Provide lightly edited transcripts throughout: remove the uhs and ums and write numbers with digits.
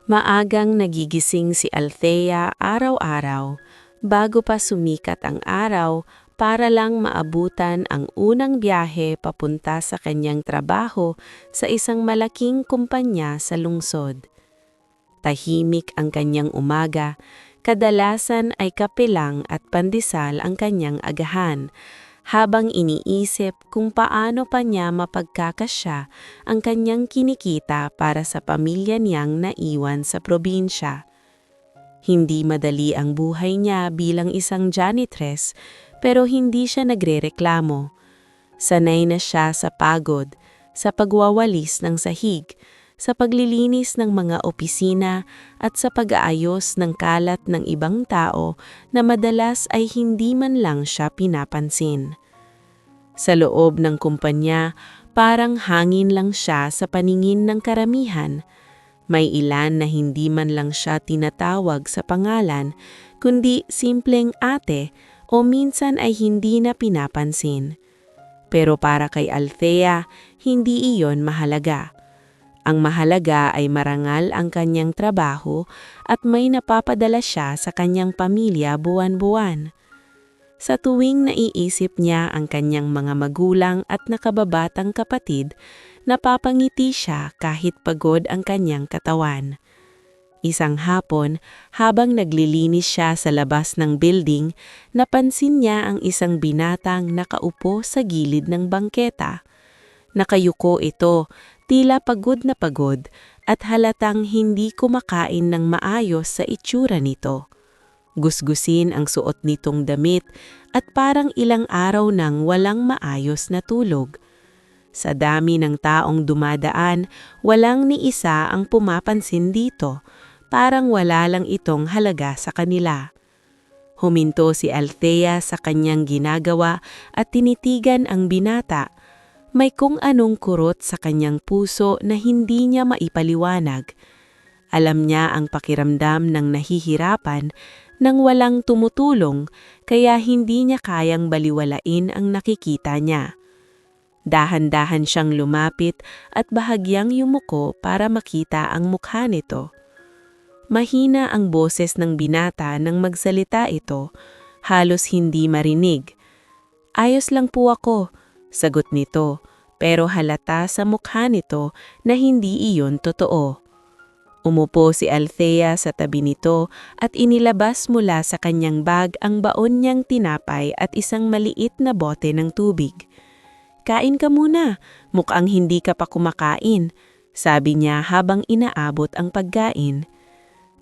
Maagang nagigising si Althea araw-araw bago pa sumikat ang araw para lang maabutan ang unang biyahe papunta sa kanyang trabaho sa isang malaking kumpanya sa lungsod. Tahimik ang kanyang umaga, kadalasan ay kape lang at pandesal ang kanyang agahan, habang iniisip kung paano pa niya mapagkakasya ang kanyang kinikita para sa pamilya niyang naiwan sa probinsya. Hindi madali ang buhay niya bilang isang janitress, pero hindi siya nagrereklamo. Sanay na siya sa pagod, sa pagwawalis ng sahig, sa paglilinis ng mga opisina at sa pag-aayos ng kalat ng ibang tao na madalas ay hindi man lang siya pinapansin. Sa loob ng kumpanya, parang hangin lang siya sa paningin ng karamihan. May ilan na hindi man lang siya tinatawag sa pangalan, kundi simpleng ate o minsan ay hindi na pinapansin. Pero para kay Althea, hindi iyon mahalaga. Ang mahalaga ay marangal ang kanyang trabaho at may napapadala siya sa kanyang pamilya buwan-buwan. Sa tuwing naiisip niya ang kanyang mga magulang at nakababatang kapatid, napapangiti siya kahit pagod ang kanyang katawan. Isang hapon, habang naglilinis siya sa labas ng building, napansin niya ang isang binatang nakaupo sa gilid ng bangketa. Nakayuko ito, tila pagod na pagod, at halatang hindi kumakain ng maayos sa itsura nito. Gusgusin ang suot nitong damit at parang ilang araw nang walang maayos na tulog. Sa dami ng taong dumadaan, walang ni isa ang pumapansin dito, parang wala lang itong halaga sa kanila. Huminto si Althea sa kanyang ginagawa at tinitigan ang binata. May kung anong kurot sa kanyang puso na hindi niya maipaliwanag. Alam niya ang pakiramdam ng nahihirapan nang walang tumutulong, kaya hindi niya kayang baliwalain ang nakikita niya. Dahan-dahan siyang lumapit at bahagyang yumuko para makita ang mukha nito. Mahina ang boses ng binata nang magsalita ito, halos hindi marinig. "Ayos lang po ako," sagot nito, pero halata sa mukha nito na hindi iyon totoo. Umupo si Althea sa tabi nito at inilabas mula sa kanyang bag ang baon niyang tinapay at isang maliit na bote ng tubig. "Kain ka muna, mukhang hindi ka pa kumakain," sabi niya habang inaabot ang pagkain.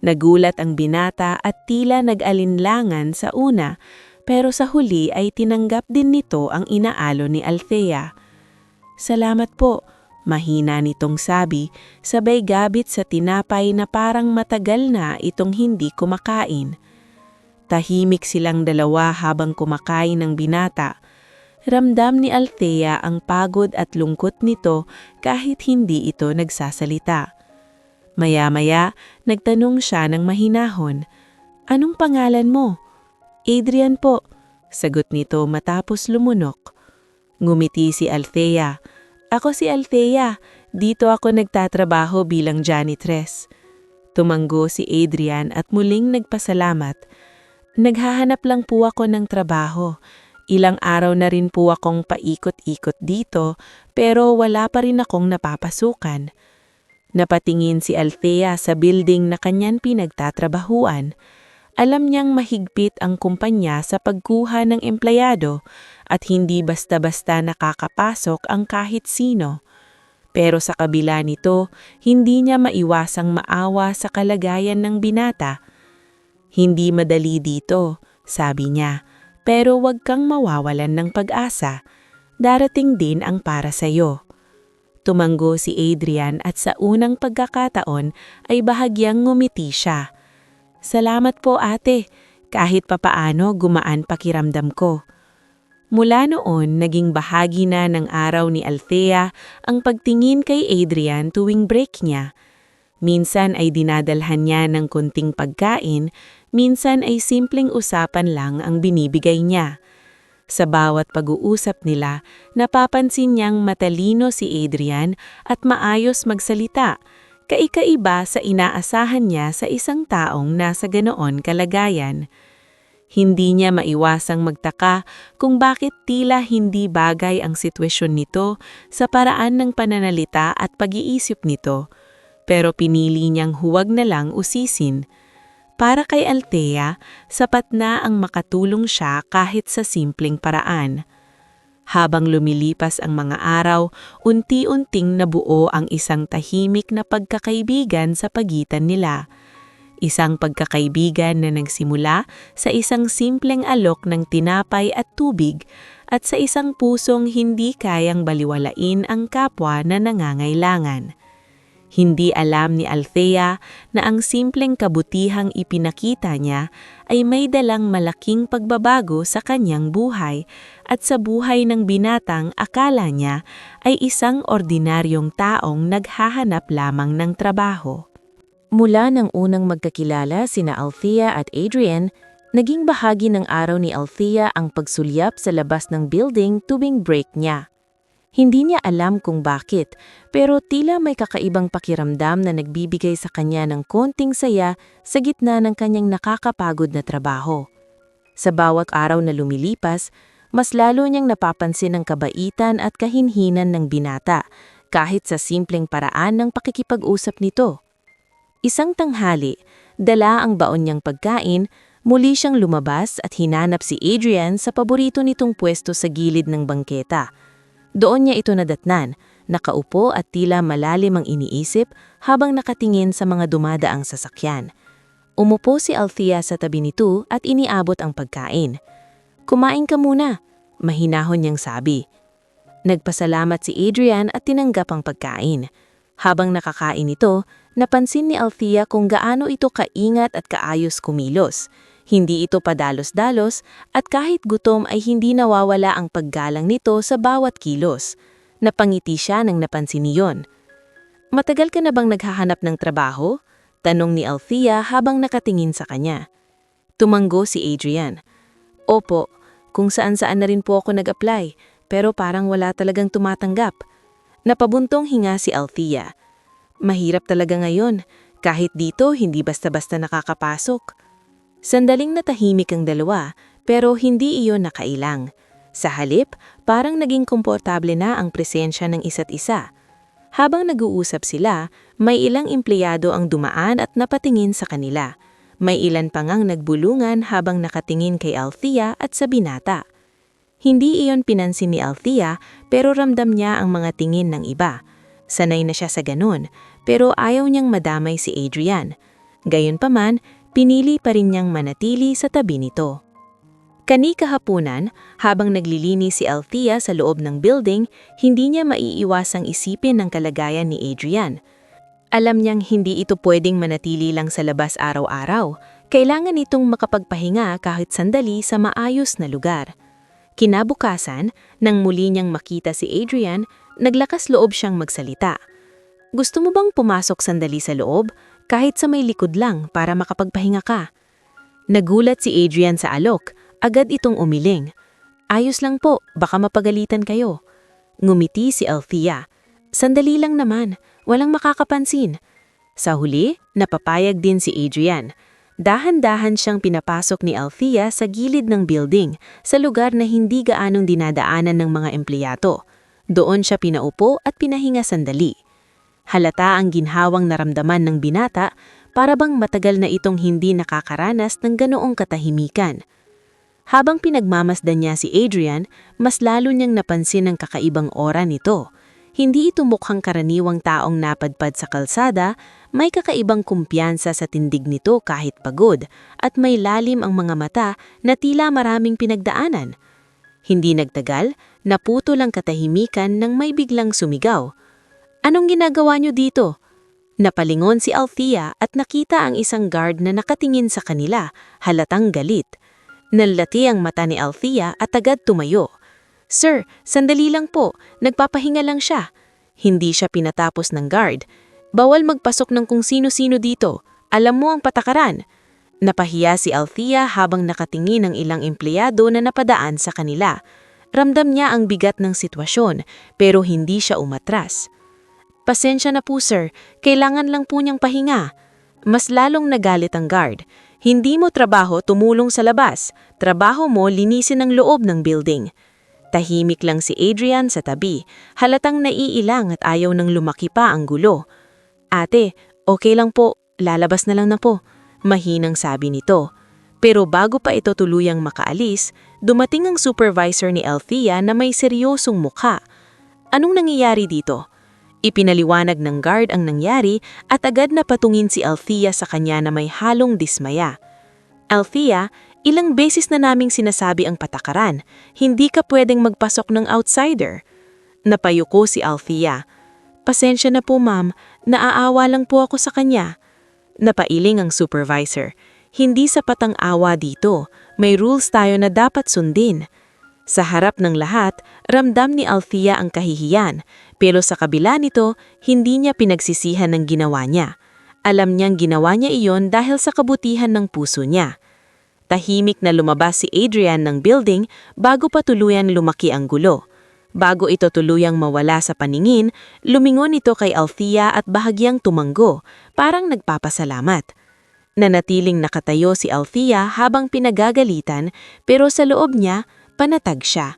Nagulat ang binata at tila nag-alinlangan sa una, pero sa huli ay tinanggap din nito ang inaalo ni Althea. "Salamat po," mahina nitong sabi, sabay gabit sa tinapay na parang matagal na itong hindi kumakain. Tahimik silang dalawa habang kumakain ng binata. Ramdam ni Althea ang pagod at lungkot nito kahit hindi ito nagsasalita. Maya-maya, nagtanong siya ng mahinahon, "Anong pangalan mo?" "Adrian po," sagot nito matapos lumunok. Ngumiti si Althea. "Ako si Althea, dito ako nagtatrabaho bilang janitress." Tumanggo si Adrian at muling nagpasalamat. "Naghahanap lang po ako ng trabaho. Ilang araw na rin po akong paikot-ikot dito, pero wala pa rin akong napapasukan." Napatingin si Althea sa building na kanyan pinagtatrabahuan. Alam niyang mahigpit ang kumpanya sa pagkuha ng empleyado at hindi basta-basta nakakapasok ang kahit sino. Pero sa kabila nito, hindi niya maiwasang maawa sa kalagayan ng binata. "Hindi madali dito," sabi niya, "pero huwag kang mawawalan ng pag-asa. Darating din ang para sa'yo." Tumanggo si Adrian at sa unang pagkakataon ay bahagyang ngumiti siya. "Salamat po ate, kahit papaano gumaan pakiramdam ko." Mula noon, naging bahagi na ng araw ni Althea ang pagtingin kay Adrian tuwing break niya. Minsan ay dinadalhan niya ng konting pagkain, minsan ay simpleng usapan lang ang binibigay niya. Sa bawat pag-uusap nila, napapansin niyang matalino si Adrian at maayos magsalita, Kaikaiba sa inaasahan niya sa isang taong nasa ganoon kalagayan. Hindi niya maiwasang magtaka kung bakit tila hindi bagay ang sitwasyon nito sa paraan ng pananalita at pag-iisip nito. Pero pinili niyang huwag na lang usisin. Para kay Althea, sapat na ang makatulong siya kahit sa simpleng paraan. Habang lumilipas ang mga araw, unti-unting nabuo ang isang tahimik na pagkakaibigan sa pagitan nila. Isang pagkakaibigan na nagsimula sa isang simpleng alok ng tinapay at tubig at sa isang pusong hindi kayang baliwalain ang kapwa na nangangailangan. Hindi alam ni Althea na ang simpleng kabutihang ipinakita niya ay may dalang malaking pagbabago sa kanyang buhay at sa buhay ng binatang akala niya ay isang ordinaryong taong naghahanap lamang ng trabaho. Mula ng unang magkakilala sina Althea at Adrian, naging bahagi ng araw ni Althea ang pagsulyap sa labas ng building tuwing break niya. Hindi niya alam kung bakit, pero tila may kakaibang pakiramdam na nagbibigay sa kanya ng konting saya sa gitna ng kanyang nakakapagod na trabaho. Sa bawat araw na lumilipas, mas lalo niyang napapansin ang kabaitan at kahinhinan ng binata, kahit sa simpleng paraan ng pakikipag-usap nito. Isang tanghali, dala ang baon niyang pagkain, muli siyang lumabas at hinanap si Adrian sa paborito nitong pwesto sa gilid ng bangketa. Doon niya ito nadatnan, nakaupo at tila malalim ang iniisip habang nakatingin sa mga dumadaang sasakyan. Umupo si Althea sa tabi nito at iniabot ang pagkain. "Kumain ka muna," mahinahon niyang sabi. Nagpasalamat si Adrian at tinanggap ang pagkain. Habang nakakain ito, napansin ni Althea kung gaano ito kaingat at kaayos kumilos. Hindi ito padalos-dalos at kahit gutom ay hindi nawawala ang paggalang nito sa bawat kilos. Napangiti siya nang napansin niyon. "Matagal ka na bang naghahanap ng trabaho?" tanong ni Althea habang nakatingin sa kanya. Tumanggo si Adrian. "Opo, kung saan-saan na rin po ako nag-apply, pero parang wala talagang tumatanggap." Napabuntong hinga si Althea. "Mahirap talaga ngayon, kahit dito hindi basta-basta nakakapasok." Sandaling natahimik ang dalawa, pero hindi iyon nakailang. Sa halip, parang naging komportable na ang presensya ng isa't isa. Habang nag-uusap sila, may ilang empleyado ang dumaan at napatingin sa kanila. May ilan pa ngang nagbulungan habang nakatingin kay Althea at sa binata. Hindi iyon pinansin ni Althea, pero ramdam niya ang mga tingin ng iba. Sanay na siya sa ganun, pero ayaw niyang madamay si Adrian. Gayunpaman, pinili pa rin niyang manatili sa tabi nito. Kani-kahapunan, habang naglilinis si Althea sa loob ng building, hindi niya maiiwasang isipin ang kalagayan ni Adrian. Alam niyang hindi ito pwedeng manatili lang sa labas araw-araw. Kailangan itong makapagpahinga kahit sandali sa maayos na lugar. Kinabukasan, nang muli niyang makita si Adrian, naglakas loob siyang magsalita. "Gusto mo bang pumasok sandali sa loob? Kahit sa may likod lang para makapagpahinga ka." Nagulat si Adrian sa alok, agad itong umiling. "Ayos lang po, baka mapagalitan kayo." Ngumiti si Althea. "Sandali lang naman, walang makakapansin." Sa huli, napapayag din si Adrian. Dahan-dahan siyang pinapasok ni Althea sa gilid ng building, sa lugar na hindi gaanong dinadaanan ng mga empleyado. Doon siya pinaupo at pinahinga sandali. Halata ang ginhawang naramdaman ng binata, para bang matagal na itong hindi nakakaranas ng ganoong katahimikan. Habang pinagmamasdan niya si Adrian, mas lalo niyang napansin ang kakaibang aura nito. Hindi ito mukhang karaniwang taong napadpad sa kalsada, may kakaibang kumpiyansa sa tindig nito kahit pagod, at may lalim ang mga mata na tila maraming pinagdaanan. Hindi nagtagal, naputol ang katahimikan nang may biglang sumigaw. "Anong ginagawa niyo dito?" Napalingon si Althea at nakita ang isang guard na nakatingin sa kanila, halatang galit. Nalati ang mata ni Althea at agad tumayo. "Sir, sandali lang po, nagpapahinga lang siya." Hindi siya pinatapos ng guard. "Bawal magpasok ng kung sino-sino dito. Alam mo ang patakaran." Napahiya si Althea habang nakatingin ang ilang empleyado na napadaan sa kanila. Ramdam niya ang bigat ng sitwasyon, pero hindi siya umatras. Pasensya na po sir, kailangan lang po niyang pahinga. Mas lalong nagalit ang guard. Hindi mo trabaho tumulong sa labas. Trabaho mo linisin ang loob ng building. Tahimik lang si Adrian sa tabi. Halatang naiilang at ayaw nang lumaki pa ang gulo. Ate, okay lang po. Lalabas na lang na po. Mahinang sabi nito. Pero bago pa ito tuluyang makaalis, dumating ang supervisor ni Althea na may seryosong mukha. Anong nangyayari dito? Ipinaliwanag ng guard ang nangyari at agad na patungin si Althea sa kanya na may halong dismaya. Althea, ilang beses na naming sinasabi ang patakaran, hindi ka pwedeng magpasok ng outsider. Napayuko si Althea. Pasensya na po ma'am, naaawa lang po ako sa kanya. Napailing ang supervisor. Hindi sapat ang awa dito, may rules tayo na dapat sundin. Sa harap ng lahat, ramdam ni Althea ang kahihiyan, pero sa kabila nito, hindi niya pinagsisihan ng ginawa niya. Alam niyang ginawa niya iyon dahil sa kabutihan ng puso niya. Tahimik na lumabas si Adrian ng building bago pa tuluyang lumaki ang gulo. Bago ito tuluyang mawala sa paningin, lumingon ito kay Althea at bahagyang tumanggo, parang nagpapasalamat. Nanatiling nakatayo si Althea habang pinagagalitan, pero sa loob niya, panatag siya.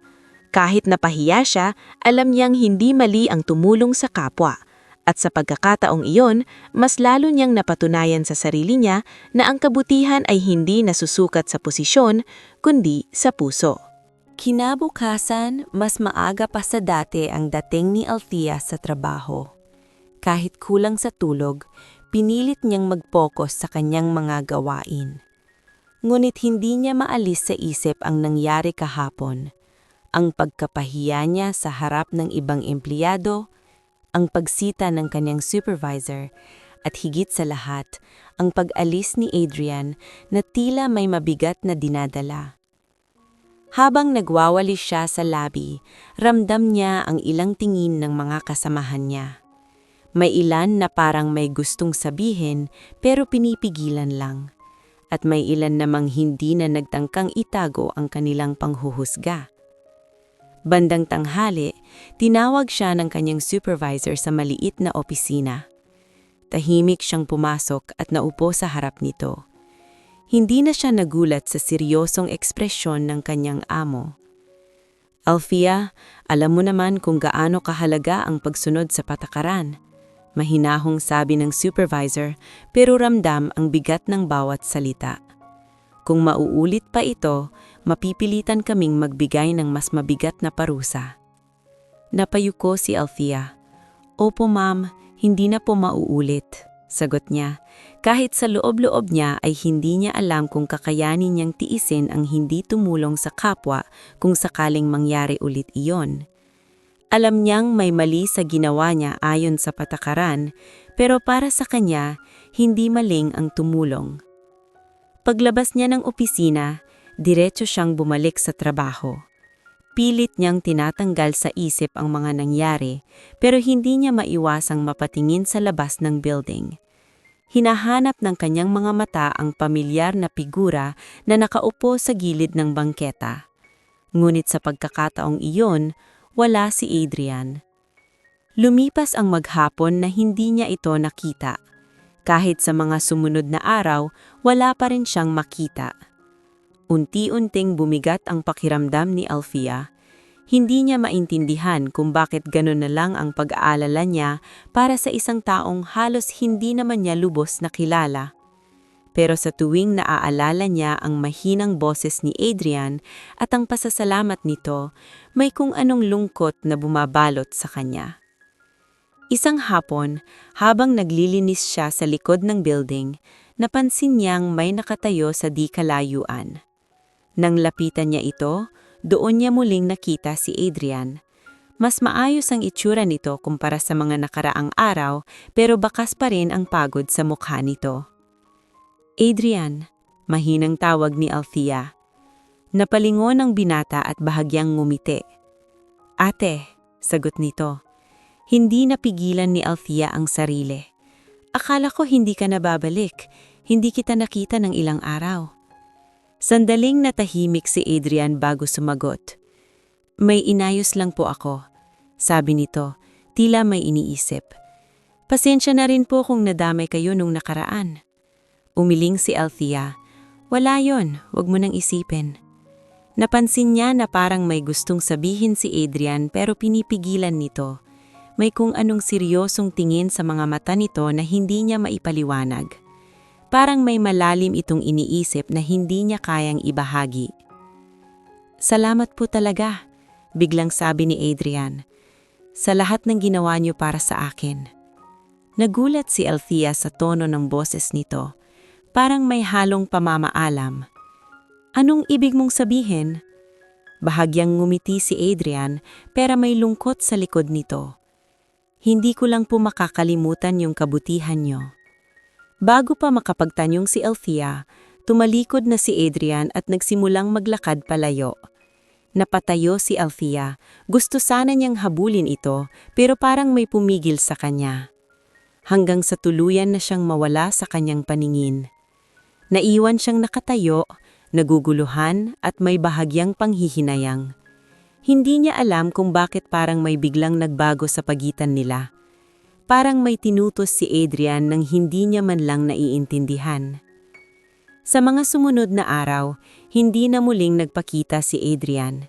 Kahit napahiya siya, alam niyang hindi mali ang tumulong sa kapwa. At sa pagkakataong iyon, mas lalo niyang napatunayan sa sarili niya na ang kabutihan ay hindi nasusukat sa posisyon, kundi sa puso. Kinabukasan, mas maaga pa sa dati ang dating ni Althea sa trabaho. Kahit kulang sa tulog, pinilit niyang mag-focus sa kanyang mga gawain. Ngunit hindi niya maalis sa isip ang nangyari kahapon. Ang pagkapahiya niya sa harap ng ibang empleyado, ang pagsita ng kanyang supervisor, at higit sa lahat, ang pag-alis ni Adrian na tila may mabigat na dinadala. Habang nagwawalis siya sa lobby, ramdam niya ang ilang tingin ng mga kasamahan niya. May ilan na parang may gustong sabihin pero pinipigilan lang. At may ilan namang hindi na nagtangkang itago ang kanilang panghuhusga. Bandang tanghali, tinawag siya ng kanyang supervisor sa maliit na opisina. Tahimik siyang pumasok at naupo sa harap nito. Hindi na siya nagulat sa seryosong ekspresyon ng kanyang amo. Althea, alam mo naman kung gaano kahalaga ang pagsunod sa patakaran. Mahinahong sabi ng supervisor, pero ramdam ang bigat ng bawat salita. Kung mauulit pa ito, mapipilitan kaming magbigay ng mas mabigat na parusa. Napayuko si Althea. Opo ma'am, hindi na po mauulit, sagot niya. Kahit sa loob-loob niya ay hindi niya alam kung kakayanin niyang tiisin ang hindi tumulong sa kapwa kung sakaling mangyari ulit iyon. Alam niyang may mali sa ginawa niya ayon sa patakaran, pero para sa kanya, hindi maling ang tumulong. Paglabas niya ng opisina, diretso siyang bumalik sa trabaho. Pilit niyang tinatanggal sa isip ang mga nangyari, pero hindi niya maiwasang mapatingin sa labas ng building. Hinahanap ng kanyang mga mata ang pamilyar na figura na nakaupo sa gilid ng bangketa. Ngunit sa pagkakataong iyon, wala si Adrian. Lumipas ang maghapon na hindi niya ito nakita. Kahit sa mga sumunod na araw, wala pa rin siyang makita. Unti-unting bumigat ang pakiramdam ni Althea. Hindi niya maintindihan kung bakit gano'n na lang ang pag-aalala niya para sa isang taong halos hindi naman niya lubos na kilala. Pero sa tuwing naaalala niya ang mahinang boses ni Adrian at ang pasasalamat nito, may kung anong lungkot na bumabalot sa kanya. Isang hapon, habang naglilinis siya sa likod ng building, napansin niyang may nakatayo sa di kalayuan. Nang lapitan niya ito, doon niya muling nakita si Adrian. Mas maayos ang itsura nito kumpara sa mga nakaraang araw, pero bakas pa rin ang pagod sa mukha nito. Adrian, mahinang tawag ni Althea. Napalingon ang binata at bahagyang ngumiti. Ate, sagot nito. Hindi napigilan ni Althea ang sarili. Akala ko hindi ka nababalik. Hindi kita nakita ng ilang araw. Sandaling natahimik si Adrian bago sumagot. May inayos lang po ako, sabi nito, tila may iniisip. Pasensya na rin po kung nadamay kayo nung nakaraan. Umiling si Althea. Wala yon, wag mo nang isipin. Napansin niya na parang may gustong sabihin si Adrian pero pinipigilan nito. May kung anong seryosong tingin sa mga mata nito na hindi niya maipaliwanag. Parang may malalim itong iniisip na hindi niya kayang ibahagi. Salamat po talaga, biglang sabi ni Adrian. Sa lahat ng ginawa niyo para sa akin. Nagulat si Althea sa tono ng boses nito. Parang may halong pamamaalam. Anong ibig mong sabihin? Bahagyang ngumiti si Adrian pero may lungkot sa likod nito. Hindi ko lang po makakalimutan yung kabutihan niyo. Bago pa makapagtanyong si Althea, tumalikod na si Adrian at nagsimulang maglakad palayo. Napatayo si Althea. Gusto sana niyang habulin ito pero parang may pumigil sa kanya. Hanggang sa tuluyan na siyang mawala sa kanyang paningin. Naiwan siyang nakatayo, naguguluhan at may bahagyang panghihinayang. Hindi niya alam kung bakit parang may biglang nagbago sa pagitan nila. Parang may tinutos si Adrian nang hindi niya man lang naiintindihan. Sa mga sumunod na araw, hindi na muling nagpakita si Adrian.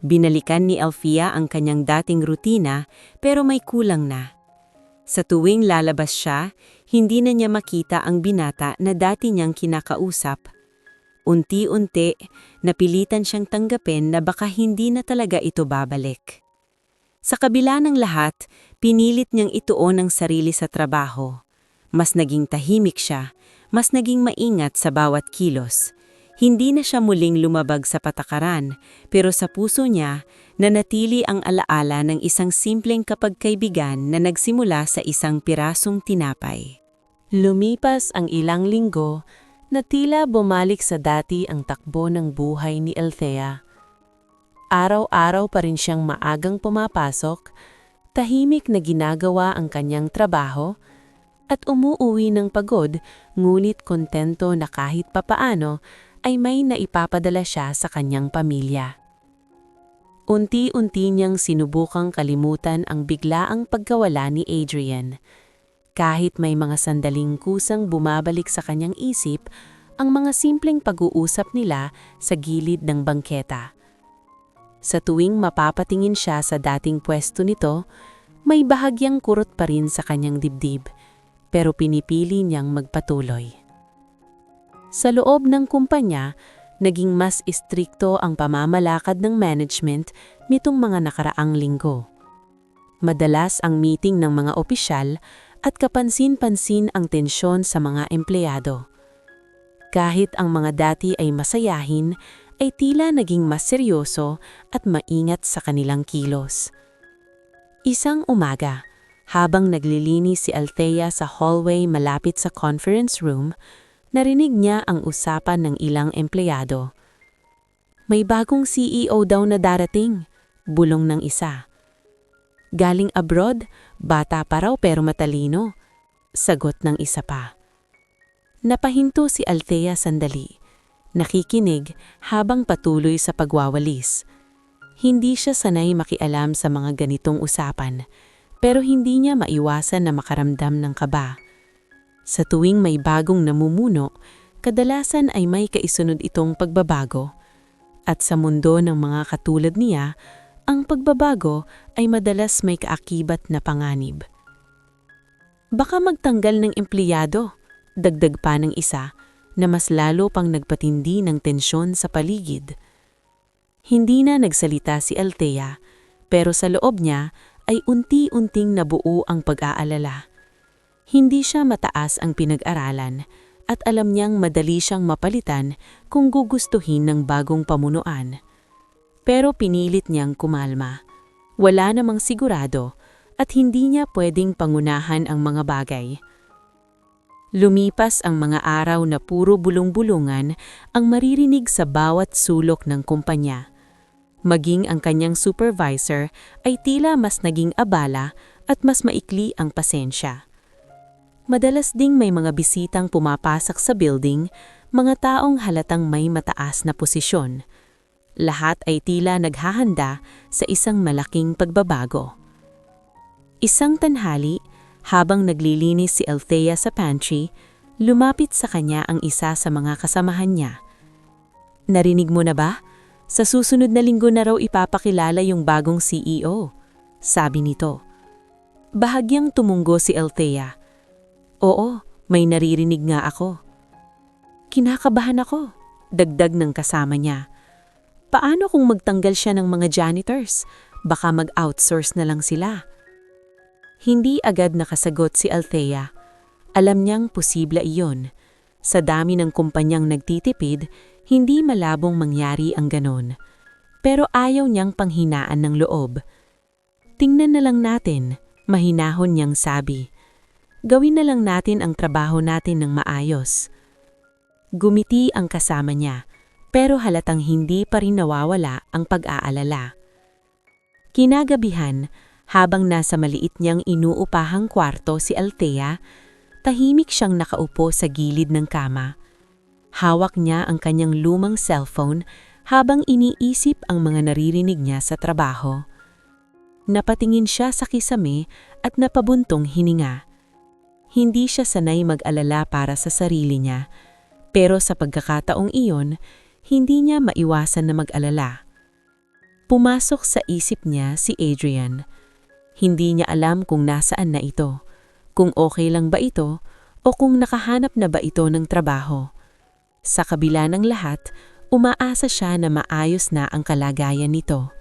Binalikan ni Althea ang kanyang dating rutina pero may kulang na. Sa tuwing lalabas siya, hindi na niya makita ang binata na dati niyang kinakausap. Unti-unti, napilitan siyang tanggapin na baka hindi na talaga ito babalik. Sa kabila ng lahat, pinilit niyang ituon ang sarili sa trabaho. Mas naging tahimik siya, mas naging maingat sa bawat kilos. Hindi na siya muling lumabag sa patakaran, pero sa puso niya, nanatili ang alaala ng isang simpleng kapagkaibigan na nagsimula sa isang pirasong tinapay. Lumipas ang ilang linggo na tila bumalik sa dati ang takbo ng buhay ni Althea. Araw-araw pa rin siyang maagang pumapasok, tahimik na ginagawa ang kanyang trabaho, at umuuwi ng pagod ngunit kontento na kahit papaano ay may naipapadala siya sa kanyang pamilya. Unti-unti niyang sinubukang kalimutan ang biglaang pagkawala ni Adrian. Kahit may mga sandaling kusang bumabalik sa kanyang isip ang mga simpleng pag-uusap nila sa gilid ng bangketa. Sa tuwing mapapatingin siya sa dating pwesto nito, may bahagyang kurot pa rin sa kanyang dibdib, pero pinipili niyang magpatuloy. Sa loob ng kumpanya, naging mas istrikto ang pamamalakad ng management nitong mga nakaraang linggo. Madalas ang meeting ng mga opisyal at kapansin-pansin ang tensyon sa mga empleyado. Kahit ang mga dati ay masayahin, ay tila naging mas seryoso at maingat sa kanilang kilos. Isang umaga, habang naglilinis si Althea sa hallway malapit sa conference room, narinig niya ang usapan ng ilang empleyado. May bagong CEO daw na darating, bulong ng isa. Galing abroad, bata pa raw pero matalino, sagot ng isa pa. Napahinto si Althea sandali, nakikinig habang patuloy sa pagwawalis. Hindi siya sanay makialam sa mga ganitong usapan, pero hindi niya maiwasan na makaramdam ng kaba. Sa tuwing may bagong namumuno, kadalasan ay may kaisunod itong pagbabago. At sa mundo ng mga katulad niya, ang pagbabago ay madalas may kaakibat na panganib. Baka magtanggal ng empleyado, dagdag pa ng isa, na mas lalo pang nagpatindi ng tensyon sa paligid. Hindi na nagsalita si Althea, pero sa loob niya ay unti-unting nabuo ang pag-aalala. Hindi siya mataas ang pinag-aralan at alam niyang madali siyang mapalitan kung gugustuhin ng bagong pamunuan. Pero pinilit niyang kumalma. Wala namang sigurado at hindi niya pwedeng pangunahan ang mga bagay. Lumipas ang mga araw na puro bulong-bulungan ang maririnig sa bawat sulok ng kumpanya. Maging ang kanyang supervisor ay tila mas naging abala at mas maikli ang pasensya. Madalas ding may mga bisitang pumapasok sa building, mga taong halatang may mataas na posisyon. Lahat ay tila naghahanda sa isang malaking pagbabago. Isang tanghali, Habang naglilinis si Althea sa pantry, lumapit sa kanya ang isa sa mga kasamahan niya. "Narinig mo na ba? Sa susunod na linggo na raw ipapakilala yung bagong CEO," sabi nito. Bahagyang tumunggo si Althea. "Oo, may naririnig nga ako." "Kinakabahan ako," dagdag ng kasama niya. "Paano kung magtanggal siya ng mga janitors? Baka mag-outsource na lang sila." Hindi agad nakasagot si Althea. Alam niyang posible iyon. Sa dami ng kumpanyang nagtitipid, hindi malabong mangyari ang ganon. Pero ayaw niyang panghinaan ng loob. "Tingnan na lang natin," mahinahon niyang sabi. "Gawin na lang natin ang trabaho natin ng maayos." Gumiti ang kasama niya, pero halatang hindi pa rin nawawala ang pag-aalala. Kinagabihan, habang nasa maliit niyang inuupahang kwarto si Althea, tahimik siyang nakaupo sa gilid ng kama. Hawak niya ang kanyang lumang cellphone habang iniisip ang mga naririnig niya sa trabaho. Napatingin siya sa kisame at napabuntong hininga. Hindi siya sanay mag-alala para sa sarili niya, pero sa pagkakataong iyon, hindi niya maiwasan na mag-alala. Pumasok sa isip niya si Adrian. Hindi niya alam kung nasaan na ito, kung okay lang ba ito o kung nakahanap na ba ito ng trabaho. Sa kabila ng lahat, umaasa siya na maayos na ang kalagayan nito.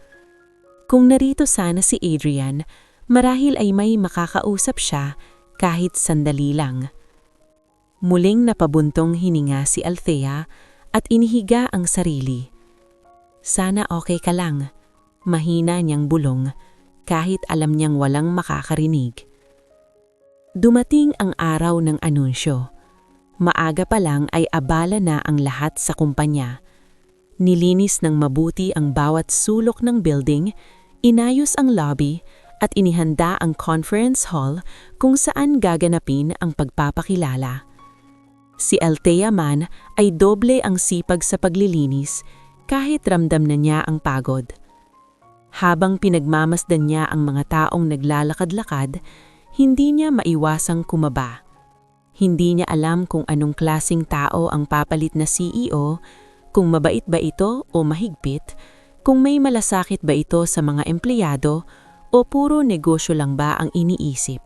Kung narito sana si Adrian, marahil ay may makakausap siya kahit sandali lang. Muling napabuntong hininga si Althea at inihiga ang sarili. "Sana okay ka lang," mahina niyang bulong, kahit alam niyang walang makakarinig. Dumating ang araw ng anunsyo. Maaga pa lang ay abala na ang lahat sa kumpanya. Nilinis ng mabuti ang bawat sulok ng building, inayos ang lobby, at inihanda ang conference hall kung saan gaganapin ang pagpapakilala. Si Althea man ay doble ang sipag sa paglilinis kahit ramdam na niya ang pagod. Habang pinagmamasdan niya ang mga taong naglalakad-lakad, hindi niya maiwasang kumaba. Hindi niya alam kung anong klasing tao ang papalit na CEO, kung mabait ba ito o mahigpit, kung may malasakit ba ito sa mga empleyado o puro negosyo lang ba ang iniisip.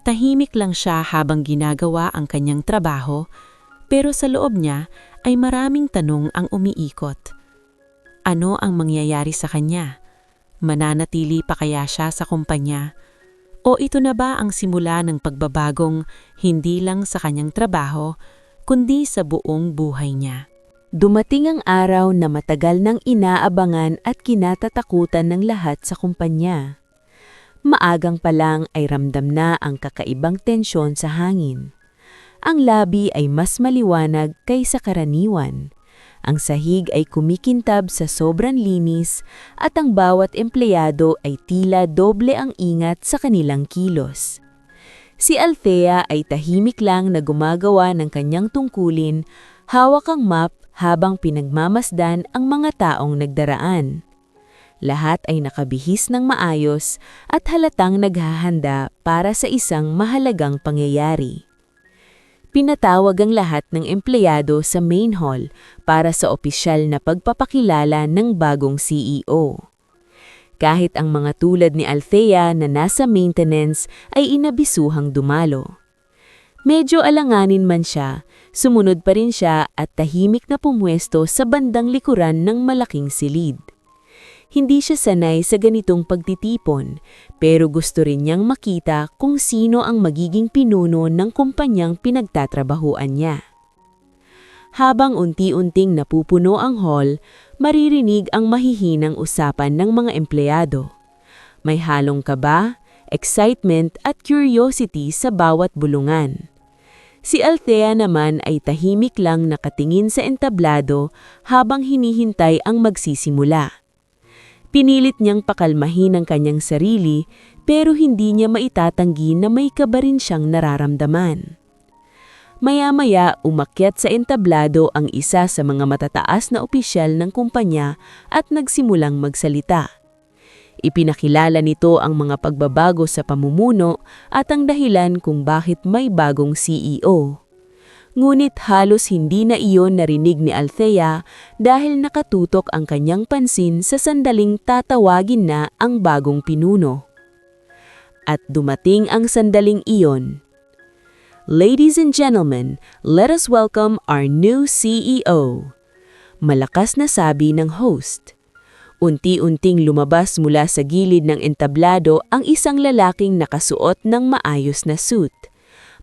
Tahimik lang siya habang ginagawa ang kanyang trabaho, pero sa loob niya ay maraming tanong ang umiikot. Ano ang mangyayari sa kanya? Mananatili pa kaya siya sa kumpanya? O ito na ba ang simula ng pagbabagong hindi lang sa kanyang trabaho, kundi sa buong buhay niya? Dumating ang araw na matagal nang inaabangan at kinatatakutan ng lahat sa kumpanya. Maagang pa lang ay ramdam na ang kakaibang tensyon sa hangin. Ang labi ay mas maliwanag kaysa karaniwan. Ang sahig ay kumikintab sa sobrang linis at ang bawat empleyado ay tila doble ang ingat sa kanilang kilos. Si Althea ay tahimik lang na gumagawa ng kanyang tungkulin, hawak ang map habang pinagmamasdan ang mga taong nagdaraan. Lahat ay nakabihis ng maayos at halatang naghahanda para sa isang mahalagang pangyayari. Pinatawag ang lahat ng empleyado sa main hall para sa opisyal na pagpapakilala ng bagong CEO. Kahit ang mga tulad ni Althea na nasa maintenance ay inabisuhang dumalo. Medyo alanganin man siya, sumunod pa rin siya at tahimik na pumwesto sa bandang likuran ng malaking silid. Hindi siya sanay sa ganitong pagtitipon, pero gusto rin niyang makita kung sino ang magiging pinuno ng kumpanyang pinagtatrabahuan niya. Habang unti-unting napupuno ang hall, maririnig ang mahihinang usapan ng mga empleyado. May halong kaba, excitement at curiosity sa bawat bulungan. Si Althea naman ay tahimik lang nakatingin sa entablado habang hinihintay ang magsisimula. Pinilit niyang pakalmahin ang kanyang sarili pero hindi niya maitatanggi na may kaba rin siyang nararamdaman. Maya-maya umakyat sa entablado ang isa sa mga matataas na opisyal ng kumpanya at nagsimulang magsalita. Ipinakilala nito ang mga pagbabago sa pamumuno at ang dahilan kung bakit may bagong CEO. Ngunit halos hindi na iyon narinig ni Althea dahil nakatutok ang kanyang pansin sa sandaling tatawagin na ang bagong pinuno. At dumating ang sandaling iyon. Ladies and gentlemen, let us welcome our new CEO. Malakas na sabi ng host. Unti-unting lumabas mula sa gilid ng entablado ang isang lalaking nakasuot ng maayos na suit.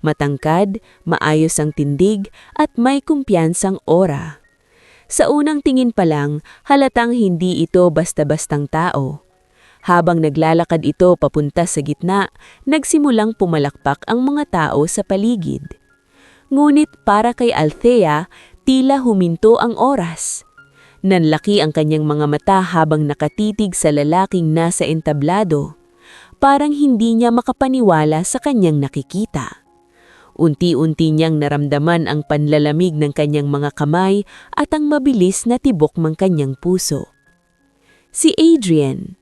Matangkad, maayos ang tindig at may kumpiyansang aura. Sa unang tingin pa lang, halatang hindi ito basta-bastang tao. Habang naglalakad ito papunta sa gitna, nagsimulang pumalakpak ang mga tao sa paligid. Ngunit para kay Althea, tila huminto ang oras. Nanlaki ang kanyang mga mata habang nakatitig sa lalaking nasa entablado. Parang hindi niya makapaniwala sa kanyang nakikita. Unti-unti niyang naramdaman ang panlalamig ng kanyang mga kamay at ang mabilis na tibok ng kanyang puso. Si Adrian,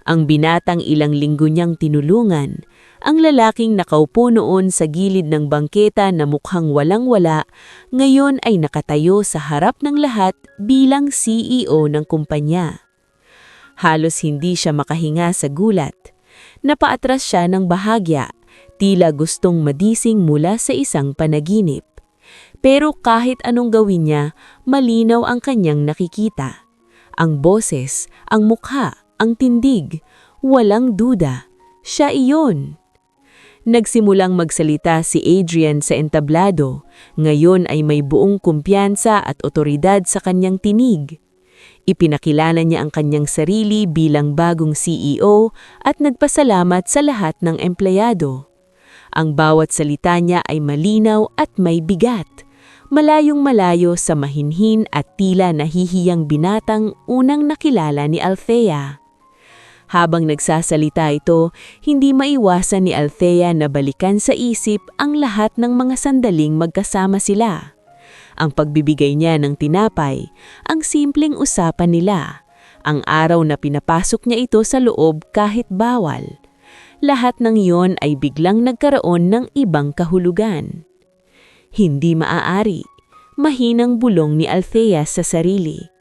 ang binatang ilang linggo niyang tinulungan, ang lalaking nakaupo noon sa gilid ng bangketa na mukhang walang-wala, ngayon ay nakatayo sa harap ng lahat bilang CEO ng kumpanya. Halos hindi siya makahinga sa gulat. Napaatras siya ng bahagya. Tila gustong madising mula sa isang panaginip. Pero kahit anong gawin niya, malinaw ang kanyang nakikita. Ang boses, ang mukha, ang tindig, walang duda. Siya iyon. Nagsimulang magsalita si Adrian sa entablado. Ngayon ay may buong kumpiyansa at otoridad sa kanyang tinig. Ipinakilala niya ang kanyang sarili bilang bagong CEO at nagpasalamat sa lahat ng empleyado. Ang bawat salita niya ay malinaw at may bigat, malayong-malayo sa mahinhin at tila nahihiyang binatang unang nakilala ni Althea. Habang nagsasalita ito, hindi maiwasan ni Althea na balikan sa isip ang lahat ng mga sandaling magkasama sila. Ang pagbibigay niya ng tinapay, ang simpleng usapan nila, ang araw na pinapasok niya ito sa loob kahit bawal. Lahat ng iyon ay biglang nagkaroon ng ibang kahulugan. Hindi maaari, mahinang bulong ni Althea sa sarili.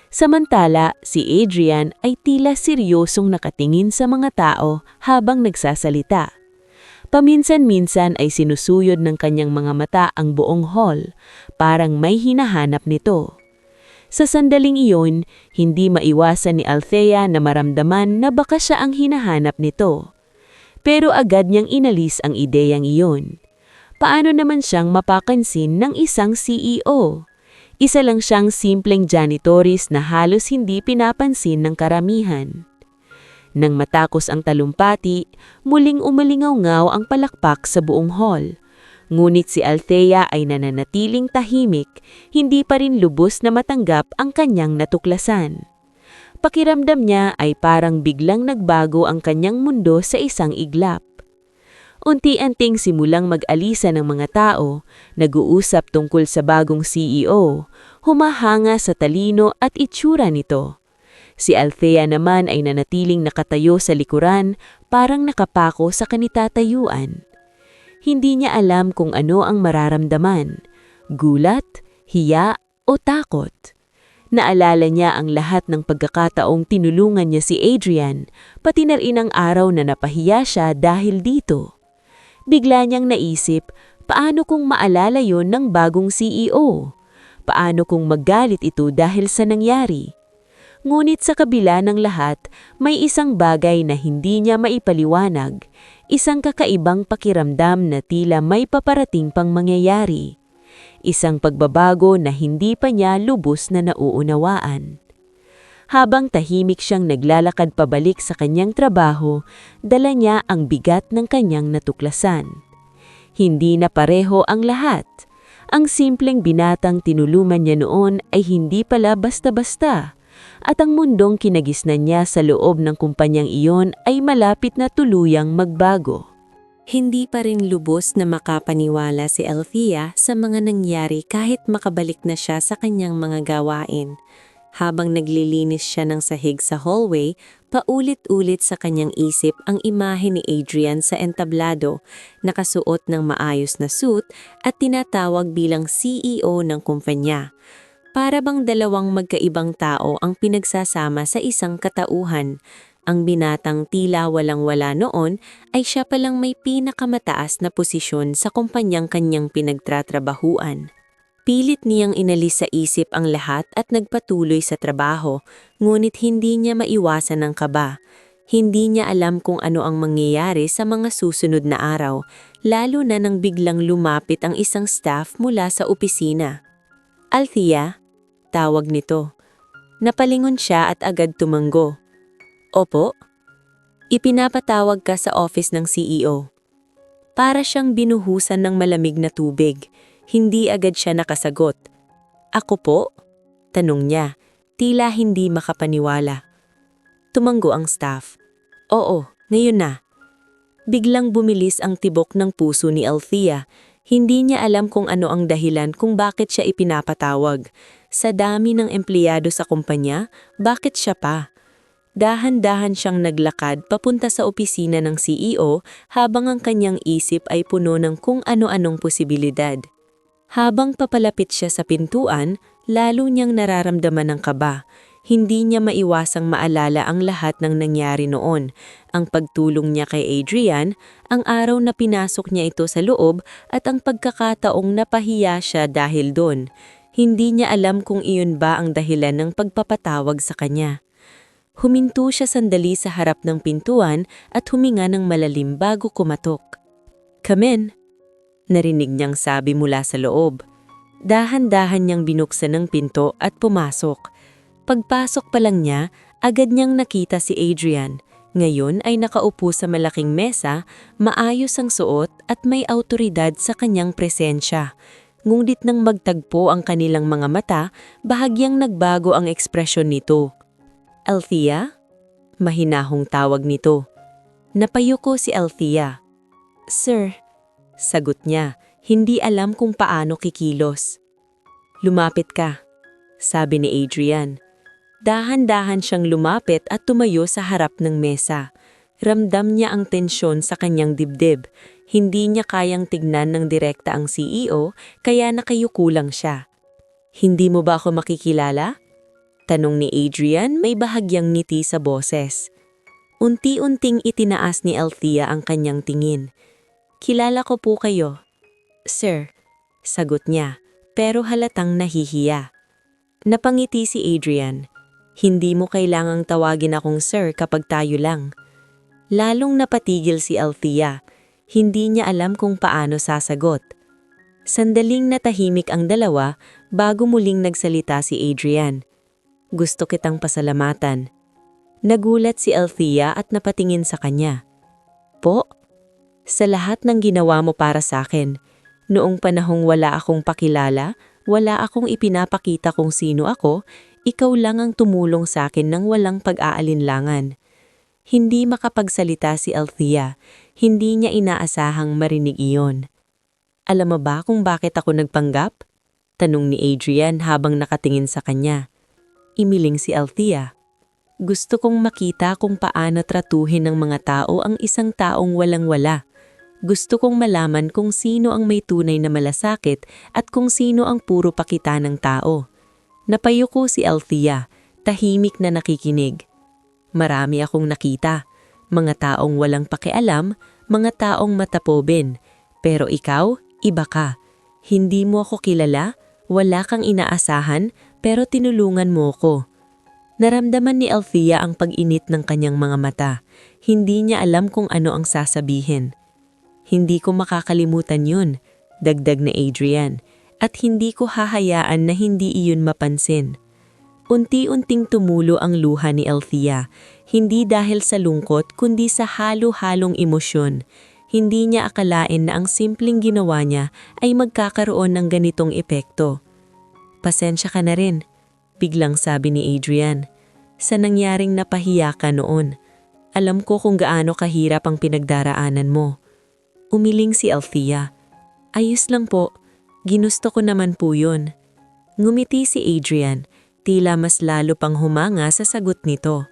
Samantala, si Adrian ay tila seryosong nakatingin sa mga tao habang nagsasalita. Paminsan-minsan ay sinusuyod ng kanyang mga mata ang buong hall, parang may hinahanap nito. Sa sandaling iyon, hindi maiwasan ni Althea na maramdaman na baka siya ang hinahanap nito. Pero agad niyang inalis ang ideyang iyon. Paano naman siyang mapapansin ng isang CEO? Isa lang siyang simpleng janitoris na halos hindi pinapansin ng karamihan. Nang matakos ang talumpati, muling umalingaw-ngaw ang palakpak sa buong hall. Ngunit si Althea ay nananatiling tahimik, hindi pa rin lubos na matanggap ang kanyang natuklasan. Pakiramdam niya ay parang biglang nagbago ang kanyang mundo sa isang iglap. Unti-unting simulang mag-alisa ng mga tao, nag-uusap tungkol sa bagong CEO, humahanga sa talino at itsura nito. Si Althea naman ay nanatiling nakatayo sa likuran, parang nakapako sa kanitatayuan. Hindi niya alam kung ano ang mararamdaman, gulat, hiya o takot. Naalala niya ang lahat ng pagkakataong tinulungan niya si Adrian, pati na rin ang araw na napahiya siya dahil dito. Bigla niyang naisip, paano kung maalala yon ng bagong CEO? Paano kung magalit ito dahil sa nangyari? Ngunit sa kabila ng lahat, may isang bagay na hindi niya maipaliwanag, isang kakaibang pakiramdam na tila may paparating pang mangyayari. Isang pagbabago na hindi pa niya lubos na nauunawaan. Habang tahimik siyang naglalakad pabalik sa kanyang trabaho, dala niya ang bigat ng kanyang natuklasan. Hindi na pareho ang lahat. Ang simpleng binatang tinulungan niya noon ay hindi pala basta-basta. At ang mundong kinagisnan niya sa loob ng kumpanyang iyon ay malapit na tuluyang magbago. Hindi pa rin lubos na makapaniwala si Althea sa mga nangyari kahit makabalik na siya sa kanyang mga gawain. Habang naglilinis siya ng sahig sa hallway, paulit-ulit sa kanyang isip ang imahe ni Adrian sa entablado, nakasuot ng maayos na suit at tinatawag bilang CEO ng kumpanya. Para bang dalawang magkaibang tao ang pinagsasama sa isang katauhan. Ang binatang tila walang-wala noon ay siya palang may pinakamataas na posisyon sa kumpanyang kanyang pinagtatrabahuan. Pilit niyang inalis sa isip ang lahat at nagpatuloy sa trabaho, ngunit hindi niya maiwasan ang kaba. Hindi niya alam kung ano ang mangyayari sa mga susunod na araw, lalo na nang biglang lumapit ang isang staff mula sa opisina. "Althea?" tawag nito. Napalingon siya at agad tumanggo. "Opo?" "Ipinapatawag ka sa office ng CEO." Para siyang binuhusan ng malamig na tubig. Hindi agad siya nakasagot. "Ako po?" tanong niya, tila hindi makapaniwala. Tumanggo ang staff. "Oo, ngayon na." Biglang bumilis ang tibok ng puso ni Althea. Hindi niya alam kung ano ang dahilan kung bakit siya ipinapatawag. Sa dami ng empleyado sa kumpanya, bakit siya pa? Dahan-dahan siyang naglakad papunta sa opisina ng CEO habang ang kanyang isip ay puno ng kung ano-anong posibilidad. Habang papalapit siya sa pintuan, lalo niyang nararamdaman ang kaba. Hindi niya maiwasang maalala ang lahat ng nangyari noon, ang pagtulong niya kay Adrian, ang araw na pinasok niya ito sa loob at ang pagkakataong napahiya siya dahil doon. Hindi niya alam kung iyon ba ang dahilan ng pagpapatawag sa kanya. Huminto siya sandali sa harap ng pintuan at huminga ng malalim bago kumatok. "Come in," narinig niyang sabi mula sa loob. Dahan-dahan niyang binuksan ang pinto at pumasok. Pagpasok pa lang niya, agad niyang nakita si Adrian. Ngayon ay nakaupo sa malaking mesa, maayos ang suot at may awtoridad sa kanyang presensya. Ngunit nang magtagpo ang kanilang mga mata, bahagyang nagbago ang ekspresyon nito. "Althea?" mahinahong tawag nito. Napayuko si Althea. "Sir," sagot niya, hindi alam kung paano kikilos. "Lumapit ka," sabi ni Adrian. Dahan-dahan siyang lumapit at tumayo sa harap ng mesa. Ramdam niya ang tensyon sa kanyang dibdib. Hindi niya kayang tignan ng direkta ang CEO, kaya nakayuko lang siya. "Hindi mo ba ako makikilala?" tanong ni Adrian, may bahagyang ngiti sa boses. Unti-unting itinaas ni Althea ang kanyang tingin. "Kilala ko po kayo." "Sir," sagot niya, pero halatang nahihiya. Napangiti si Adrian. "Hindi mo kailangang tawagin akong sir kapag tayo lang." Lalong napatigil si Althea. Hindi niya alam kung paano sasagot. Sandaling natahimik ang dalawa bago muling nagsalita si Adrian. "Gusto kitang pasalamatan." Nagulat si Althea at napatingin sa kanya. "Po? Sa lahat ng ginawa mo para sa akin. Noong panahong wala akong pakilala, wala akong ipinapakita kung sino ako, ikaw lang ang tumulong sa akin ng walang pag-aalinlangan." Hindi makapagsalita si Althea. Hindi niya inaasahang marinig iyon. "Alam mo ba kung bakit ako nagpanggap?" tanong ni Adrian habang nakatingin sa kanya. Imiling si Althea. "Gusto kong makita kung paano tratuhin ng mga tao ang isang taong walang-wala. Gusto kong malaman kung sino ang may tunay na malasakit at kung sino ang puro pakita ng tao." Napayuko si Althea, tahimik na nakikinig. "Marami akong nakita. Mga taong walang pakialam, mga taong matapobin. Pero ikaw, iba ka. Hindi mo ako kilala, wala kang inaasahan, pero tinulungan mo ko." Naramdaman ni Althea ang pag-init ng kanyang mga mata. Hindi niya alam kung ano ang sasabihin. "Hindi ko makakalimutan yun," dagdag na Adrian, "at hindi ko hahayaan na hindi iyon mapansin." Unti-unting tumulo ang luha ni Althea, hindi dahil sa lungkot kundi sa halo-halong emosyon. Hindi niya akalain na ang simpleng ginawa niya ay magkakaroon ng ganitong epekto. "Pasensya ka na rin," biglang sabi ni Adrian. "Sa nangyaring napahiya ka noon. Alam ko kung gaano kahirap ang pinagdaraanan mo." Umiling si Althea. "Ayos lang po. Ginusto ko naman po yun." Ngumiti si Adrian. Tila mas lalo pang humanga sa sagot nito.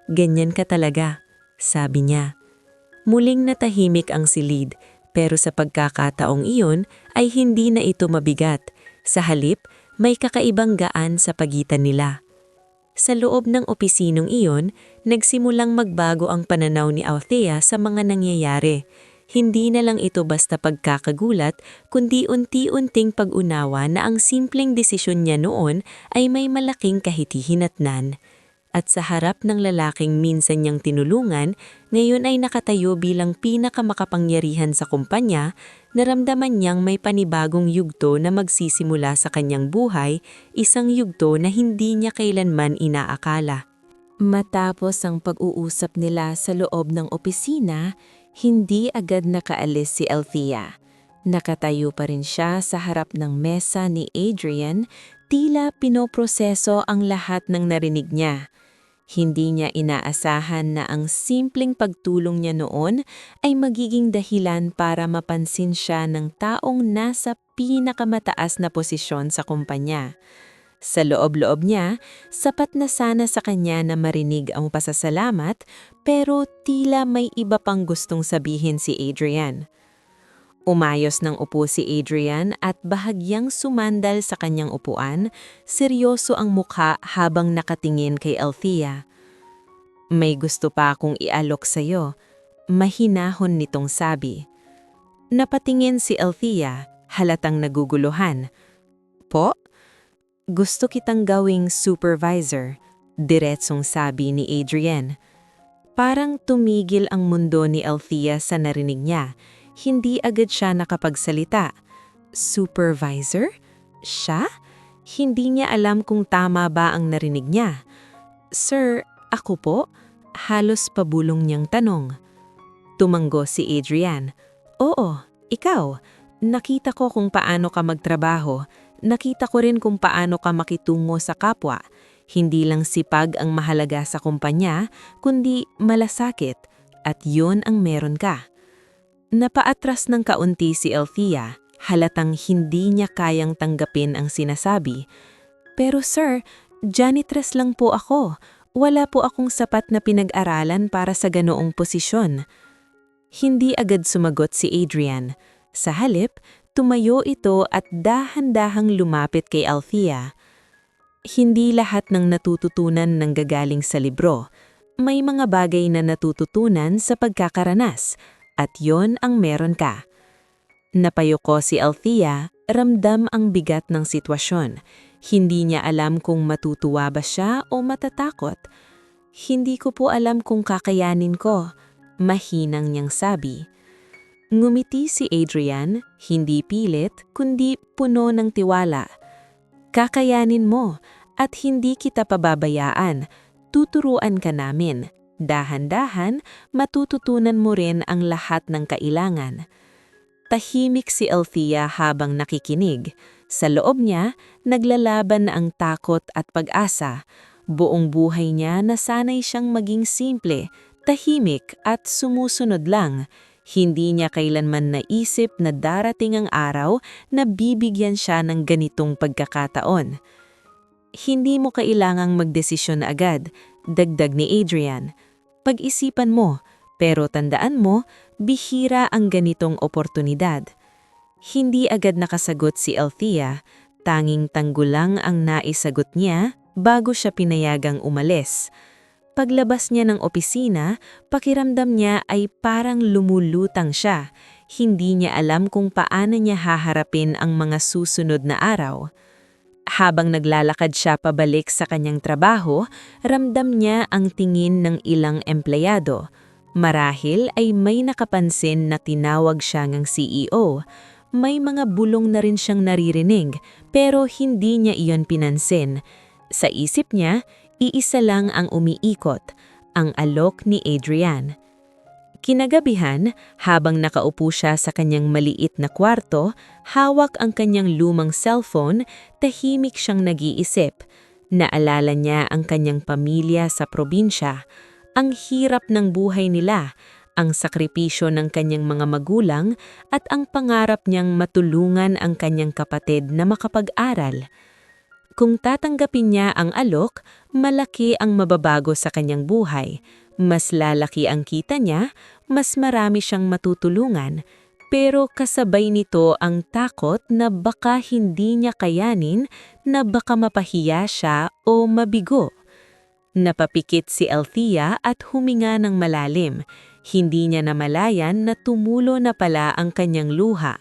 "Ganyan ka talaga," sabi niya. Muling natahimik ang silid, pero sa pagkakataong iyon ay hindi na ito mabigat. Sa halip, may kakaibang gaan sa pagitan nila. Sa loob ng opisinong iyon, nagsimulang magbago ang pananaw ni Althea sa mga nangyayari. Hindi na lang ito basta pagkakagulat, kundi unti-unting pag-unawa na ang simpleng desisyon niya noon ay may malaking kahitihinatnan. At sa harap ng lalaking minsan niyang tinulungan, ngayon ay nakatayo bilang pinakamakapangyarihan sa kumpanya, naramdaman niyang may panibagong yugto na magsisimula sa kanyang buhay, isang yugto na hindi niya kailanman inaakala. Matapos ang pag-uusap nila sa loob ng opisina, hindi agad nakaalis si Althea. Nakatayo pa rin siya sa harap ng mesa ni Adrian, tila pinoproseso ang lahat ng narinig niya. Hindi niya inaasahan na ang simpleng pagtulong niya noon ay magiging dahilan para mapansin siya ng taong nasa pinakamataas na posisyon sa kumpanya. Sa loob-loob niya, sapat na sana sa kanya na marinig ang pasasalamat, pero tila may iba pang gustong sabihin si Adrian. Umayos ng upo si Adrian at bahagyang sumandal sa kanyang upuan, seryoso ang mukha habang nakatingin kay Althea. "May gusto pa akong ialok sa'yo," mahinahon nitong sabi. Napatingin si Althea, halatang naguguluhan. "Po? Gusto kitang gawing supervisor," diretsong sabi ni Adrian. Parang tumigil ang mundo ni Althea sa narinig niya. Hindi agad siya nakapagsalita. Supervisor? Siya? Hindi niya alam kung tama ba ang narinig niya. "Sir, ako po?" Halos pabulong niyang tanong. Tumango si Adrian. "Oo, ikaw. Nakita ko kung paano ka magtrabaho. Nakita ko rin kung paano ka makitungo sa kapwa. Hindi lang sipag ang mahalaga sa kumpanya, kundi malasakit. At yun ang meron ka." Napaatras ng kaunti si Althea, halatang hindi niya kayang tanggapin ang sinasabi. "Pero sir, janitress lang po ako. Wala po akong sapat na pinag-aralan para sa ganoong posisyon." Hindi agad sumagot si Adrian. Sa halip, tumayo ito at dahan-dahang lumapit kay Althea. Hindi lahat ng natututunan nanggagaling sa libro. May mga bagay na natututunan sa pagkakaranas, at yon ang meron ka. Napayuko si Althea, ramdam ang bigat ng sitwasyon. Hindi niya alam kung matutuwa ba siya o matatakot. "Hindi ko po alam kung kakayanin ko," mahinang niyang sabi. Ngumiti si Adrian, hindi pilit, kundi puno ng tiwala. "Kakayanin mo, at hindi kita pababayaan. Tuturuan ka namin. Dahan-dahan, matututunan mo rin ang lahat ng kailangan." Tahimik si Althea habang nakikinig. Sa loob niya, naglalaban na ang takot at pag-asa. Buong buhay niya nasanay siyang maging simple, tahimik at sumusunod lang. Hindi niya kailanman naisip na darating ang araw na bibigyan siya ng ganitong pagkakataon. "Hindi mo kailangang magdesisyon agad," dagdag ni Adrian. "Pag-isipan mo, pero tandaan mo, bihira ang ganitong oportunidad." Hindi agad nakasagot si Althea, tanging tanggol lang ang naisagot niya bago siya pinayagang umalis. Paglabas niya ng opisina, pakiramdam niya ay parang lumulutang siya. Hindi niya alam kung paano niya haharapin ang mga susunod na araw. Habang naglalakad siya pabalik sa kanyang trabaho, ramdam niya ang tingin ng ilang empleyado. Marahil ay may nakapansin na tinawag siya ng CEO. May mga bulong na rin siyang naririnig, pero hindi niya iyon pinansin. Sa isip niya, iisa lang ang umiikot, ang alok ni Adrian. Kinagabihan, habang nakaupo siya sa kanyang maliit na kwarto, hawak ang kanyang lumang cellphone, tahimik siyang nag-iisip. Naalala niya ang kanyang pamilya sa probinsya, ang hirap ng buhay nila, ang sakripisyo ng kanyang mga magulang, at ang pangarap niyang matulungan ang kanyang kapatid na makapag-aral. kung tatanggapin niya ang alok, malaki ang mababago sa kanyang buhay. Mas lalaki ang kita niya, mas marami siyang matutulungan. Pero kasabay nito ang takot na baka hindi niya kayanin, na baka mapahiya siya o mabigo. Napapikit si Althea at huminga ng malalim. Hindi niya namalayan na tumulo na pala ang kanyang luha.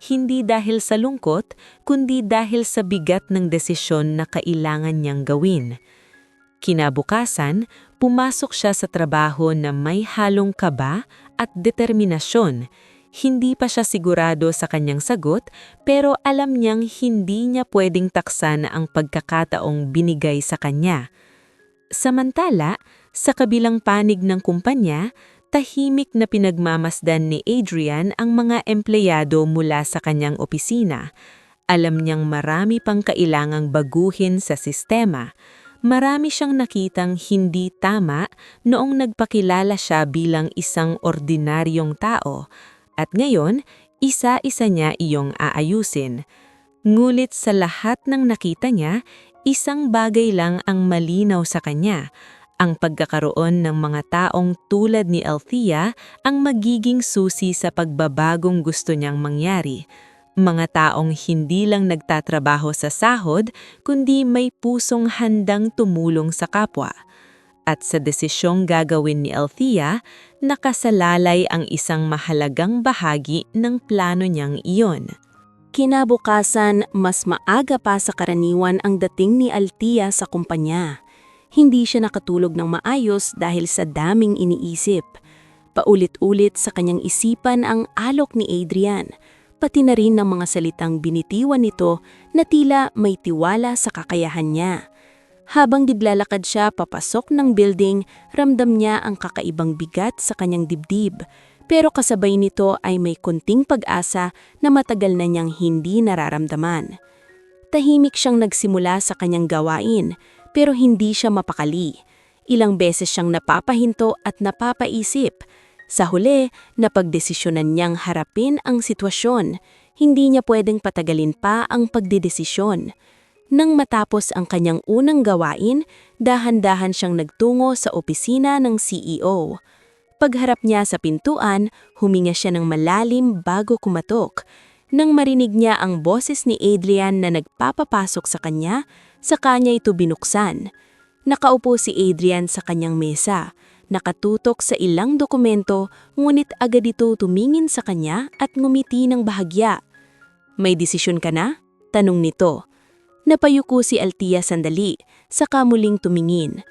Hindi dahil sa lungkot, kundi dahil sa bigat ng desisyon na kailangan niyang gawin. Kinabukasan, pumasok siya sa trabaho na may halong kaba at determinasyon. Hindi pa siya sigurado sa kanyang sagot, pero alam niyang hindi niya pwedeng taksan ang pagkakataong binigay sa kanya. Samantala, sa kabilang panig ng kumpanya, tahimik na pinagmamasdan ni Adrian ang mga empleyado mula sa kanyang opisina. Alam niyang marami pang kailangang baguhin sa sistema. Marami siyang nakitang hindi tama noong nagpakilala siya bilang isang ordinaryong tao. At ngayon, isa-isa niya iyong aayusin. Ngulit sa lahat ng nakita niya, isang bagay lang ang malinaw sa kanya. Ang pagkakaroon ng mga taong tulad ni Althea ang magiging susi sa pagbabagong gusto niyang mangyari. Mga taong hindi lang nagtatrabaho sa sahod, kundi may pusong handang tumulong sa kapwa. At sa desisyong gagawin ni Althea, nakasalalay ang isang mahalagang bahagi ng plano niyang iyon. Kinabukasan, mas maaga pa sa karaniwan ang dating ni Althea sa kumpanya. Hindi siya nakatulog ng maayos dahil sa daming iniisip. Paulit-ulit sa kanyang isipan ang alok ni Adrian, pati na rin ng mga salitang binitiwan nito na tila may tiwala sa kakayahan niya. Habang naglalakad siya papasok ng building, ramdam niya ang kakaibang bigat sa kanyang dibdib. Pero kasabay nito ay may konting pag-asa na matagal na niyang hindi nararamdaman. Tahimik siyang nagsimula sa kanyang gawain, pero hindi siya mapakali. Ilang beses siyang napapahinto at napapaisip. Sa huli, napagdesisyonan niyang harapin ang sitwasyon. Hindi niya pwedeng patagalin pa ang pagdedesisyon. Nang matapos ang kanyang unang gawain, dahan-dahan siyang nagtungo sa opisina ng CEO. Pagharap niya sa pintuan, huminga siya ng malalim bago kumatok. Nang marinig niya ang boses ni Adrian na nagpapapasok sa kanya, saka niya ito binuksan. Nakaupo si Adrian sa kanyang mesa, nakatutok sa ilang dokumento, ngunit agad ito tumingin sa kanya at ngumiti ng bahagya. "May desisyon ka na?" tanong nito. Napayuko si Althea sandali, saka muling tumingin.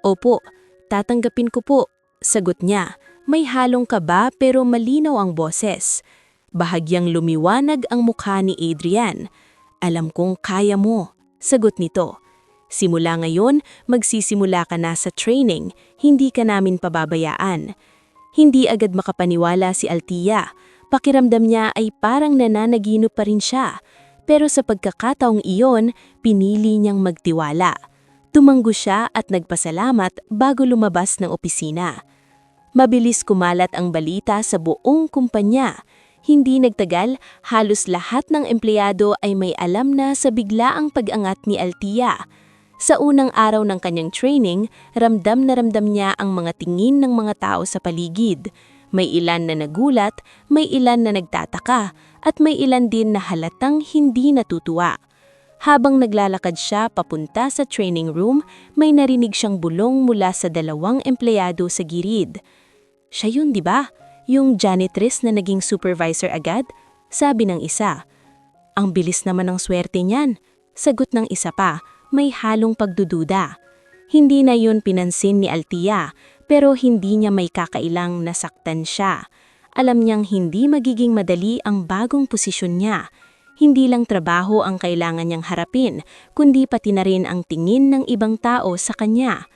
"Opo, tatanggapin ko po," sagot niya. May halong kaba pero malinaw ang boses. Bahagyang lumiwanag ang mukha ni Adrian. "Alam kong kaya mo," sagot nito. "Simula ngayon, magsisimula ka na sa training, hindi ka namin pababayaan." Hindi agad makapaniwala si Althea. Pakiramdam niya ay parang nananagino pa rin siya. Pero sa pagkakataong iyon, pinili niyang magtiwala. Tumanggo siya at nagpasalamat bago lumabas ng opisina. Mabilis kumalat ang balita sa buong kumpanya. Hindi nagtagal, halos lahat ng empleyado ay may alam na sa biglaang pag-angat ni Althea. Sa unang araw ng kanyang training, ramdam niya ang mga tingin ng mga tao sa paligid. May ilan na nagulat, may ilan na nagtataka, at may ilan din na halatang hindi natutuwa. Habang naglalakad siya papunta sa training room, may narinig siyang bulong mula sa 2 empleyado sa gilid. "Siya yun, di ba? Yung janitress na naging supervisor agad?" sabi ng isa. "Ang bilis naman ng swerte niyan," sagot ng isa pa, may halong pagdududa. Hindi na yun pinansin ni Althea, pero hindi niya may kakailang nasaktan siya. Alam niyang hindi magiging madali ang bagong posisyon niya. Hindi lang trabaho ang kailangan niyang harapin, kundi pati na rin ang tingin ng ibang tao sa kanya.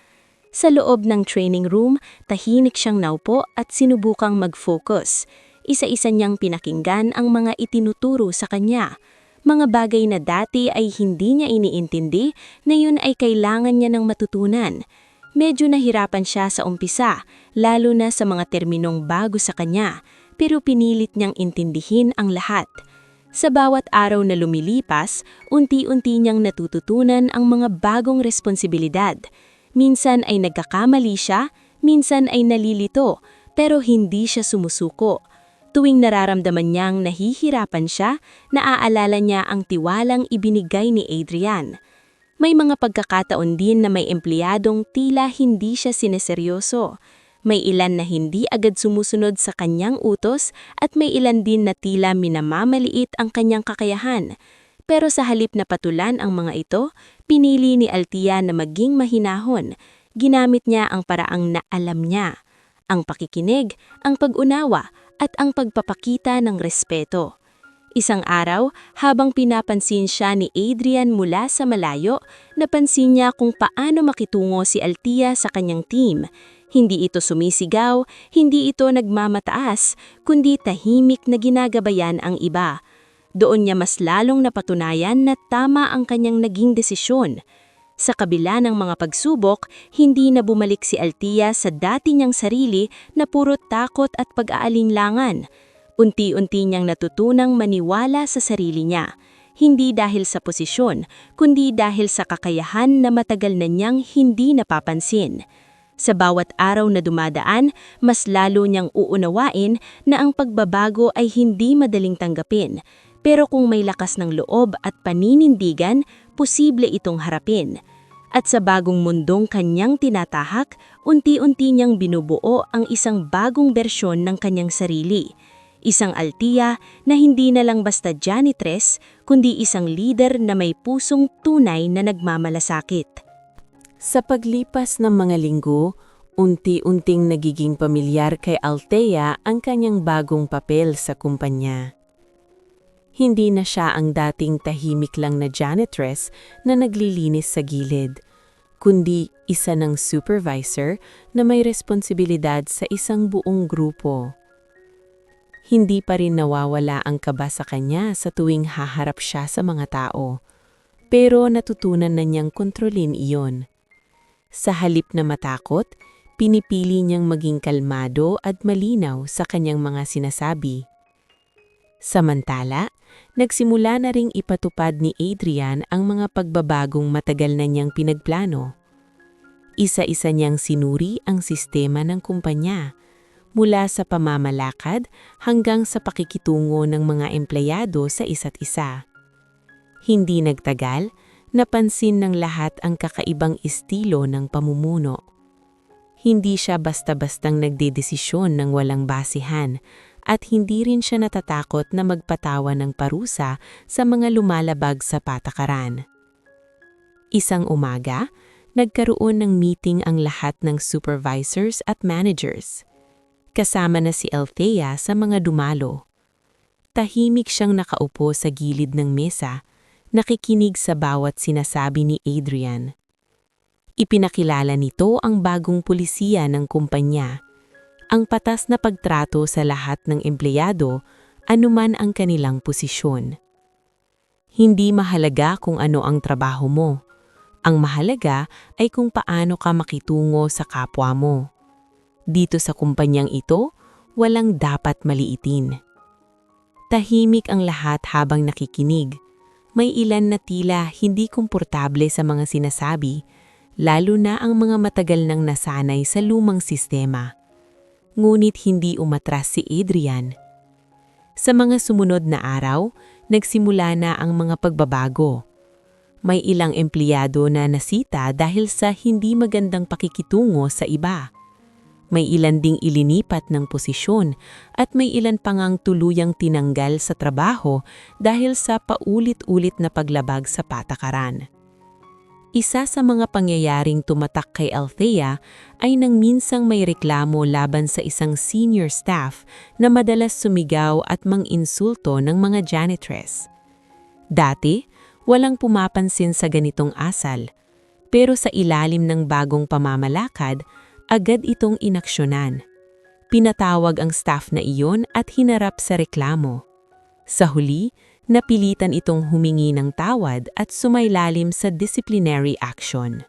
Sa loob ng training room, tahimik siyang naupo at sinubukang mag-focus. Isa-isa niyang pinakinggan ang mga itinuturo sa kanya. Mga bagay na dati ay hindi niya iniintindi, ngayon ay kailangan niya ng matutunan. Medyo nahirapan siya sa umpisa, lalo na sa mga terminong bago sa kanya, pero pinilit niyang intindihin ang lahat. Sa bawat araw na lumilipas, unti-unti niyang natututunan ang mga bagong responsibilidad. Minsan ay nagkakamali siya, minsan ay nalilito, pero hindi siya sumusuko. Tuwing nararamdaman niyang nahihirapan siya, naaalala niya ang tiwalang ibinigay ni Adrian. May mga pagkakataon din na may empleyadong tila hindi siya sineseryoso. May ilan na hindi agad sumusunod sa kanyang utos at may ilan din na tila minamamaliit ang kanyang kakayahan. Pero sa halip na patulan ang mga ito, pinili ni Althea na maging mahinahon. Ginamit niya ang paraang na alam niya, ang pakikinig, ang pag-unawa, at ang pagpapakita ng respeto. Isang araw, habang pinapansin siya ni Adrian mula sa malayo, napansin niya kung paano makitungo si Althea sa kanyang team. Hindi ito sumisigaw, hindi ito nagmamataas, kundi tahimik na ginagabayan ang iba. Doon niya mas lalong napatunayan na tama ang kanyang naging desisyon. Sa kabila ng mga pagsubok, hindi na bumalik si Althea sa dati niyang sarili na puro takot at pag-aalinlangan. Unti-unti niyang natutunang maniwala sa sarili niya. Hindi dahil sa posisyon, kundi dahil sa kakayahan na matagal na niyang hindi napapansin. Sa bawat araw na dumadaan, mas lalo niyang uunawain na ang pagbabago ay hindi madaling tanggapin. Pero kung may lakas ng loob at paninindigan, posible itong harapin. At sa bagong mundong kanyang tinatahak, unti-unti niyang binubuo ang isang bagong bersyon ng kanyang sarili. Isang Althea na hindi na lang basta janitress, kundi isang leader na may pusong tunay na nagmamalasakit. Sa paglipas ng mga linggo, unti-unting nagiging pamilyar kay Althea ang kanyang bagong papel sa kumpanya. Hindi na siya ang dating tahimik lang na janitress na naglilinis sa gilid, kundi isa ng supervisor na may responsibilidad sa isang buong grupo. Hindi pa rin nawawala ang kaba sa kanya sa tuwing haharap siya sa mga tao, pero natutunan na niyang kontrolin iyon. Sa halip na matakot, pinipili niyang maging kalmado at malinaw sa kanyang mga sinasabi. Samantala, nagsimula na ring ipatupad ni Adrian ang mga pagbabagong matagal na niyang pinagplano. Isa-isa niyang sinuri ang sistema ng kumpanya, mula sa pamamalakad hanggang sa pakikitungo ng mga empleyado sa isa't isa. Hindi nagtagal, napansin ng lahat ang kakaibang estilo ng pamumuno. Hindi siya basta-bastang nagdedesisyon ng walang basihan at hindi rin siya natatakot na magpatawa ng parusa sa mga lumalabag sa patakaran. Isang umaga, nagkaroon ng meeting ang lahat ng supervisors at managers. Kasama na si Althea sa mga dumalo. Tahimik siyang nakaupo sa gilid ng mesa, nakikinig sa bawat sinasabi ni Adrian. Ipinakilala nito ang bagong pulisiya ng kumpanya, ang patas na pagtrato sa lahat ng empleyado, anuman ang kanilang posisyon. Hindi mahalaga kung ano ang trabaho mo. Ang mahalaga ay kung paano ka makitungo sa kapwa mo. Dito sa kumpanyang ito, walang dapat maliitin. Tahimik ang lahat habang nakikinig. May ilan na tila hindi komportable sa mga sinasabi, lalo na ang mga matagal nang nasanay sa lumang sistema. Ngunit hindi umatras si Adrian. Sa mga sumunod na araw, nagsimula na ang mga pagbabago. May ilang empleyado na nasita dahil sa hindi magandang pakikitungo sa iba. May ilan ding ilinipat ng posisyon at may ilan pangang tuluyang tinanggal sa trabaho dahil sa paulit-ulit na paglabag sa patakaran. Isa sa mga pangyayaring tumatak kay Althea ay nang minsang may reklamo laban sa isang senior staff na madalas sumigaw at mang-insulto ng mga janitress. Dati, walang pumapansin sa ganitong asal, pero sa ilalim ng bagong pamamalakad, agad itong inaksyonan. Pinatawag ang staff na iyon at hinarap sa reklamo. Sa huli, napilitan itong humingi ng tawad at sumailalim sa disciplinary action.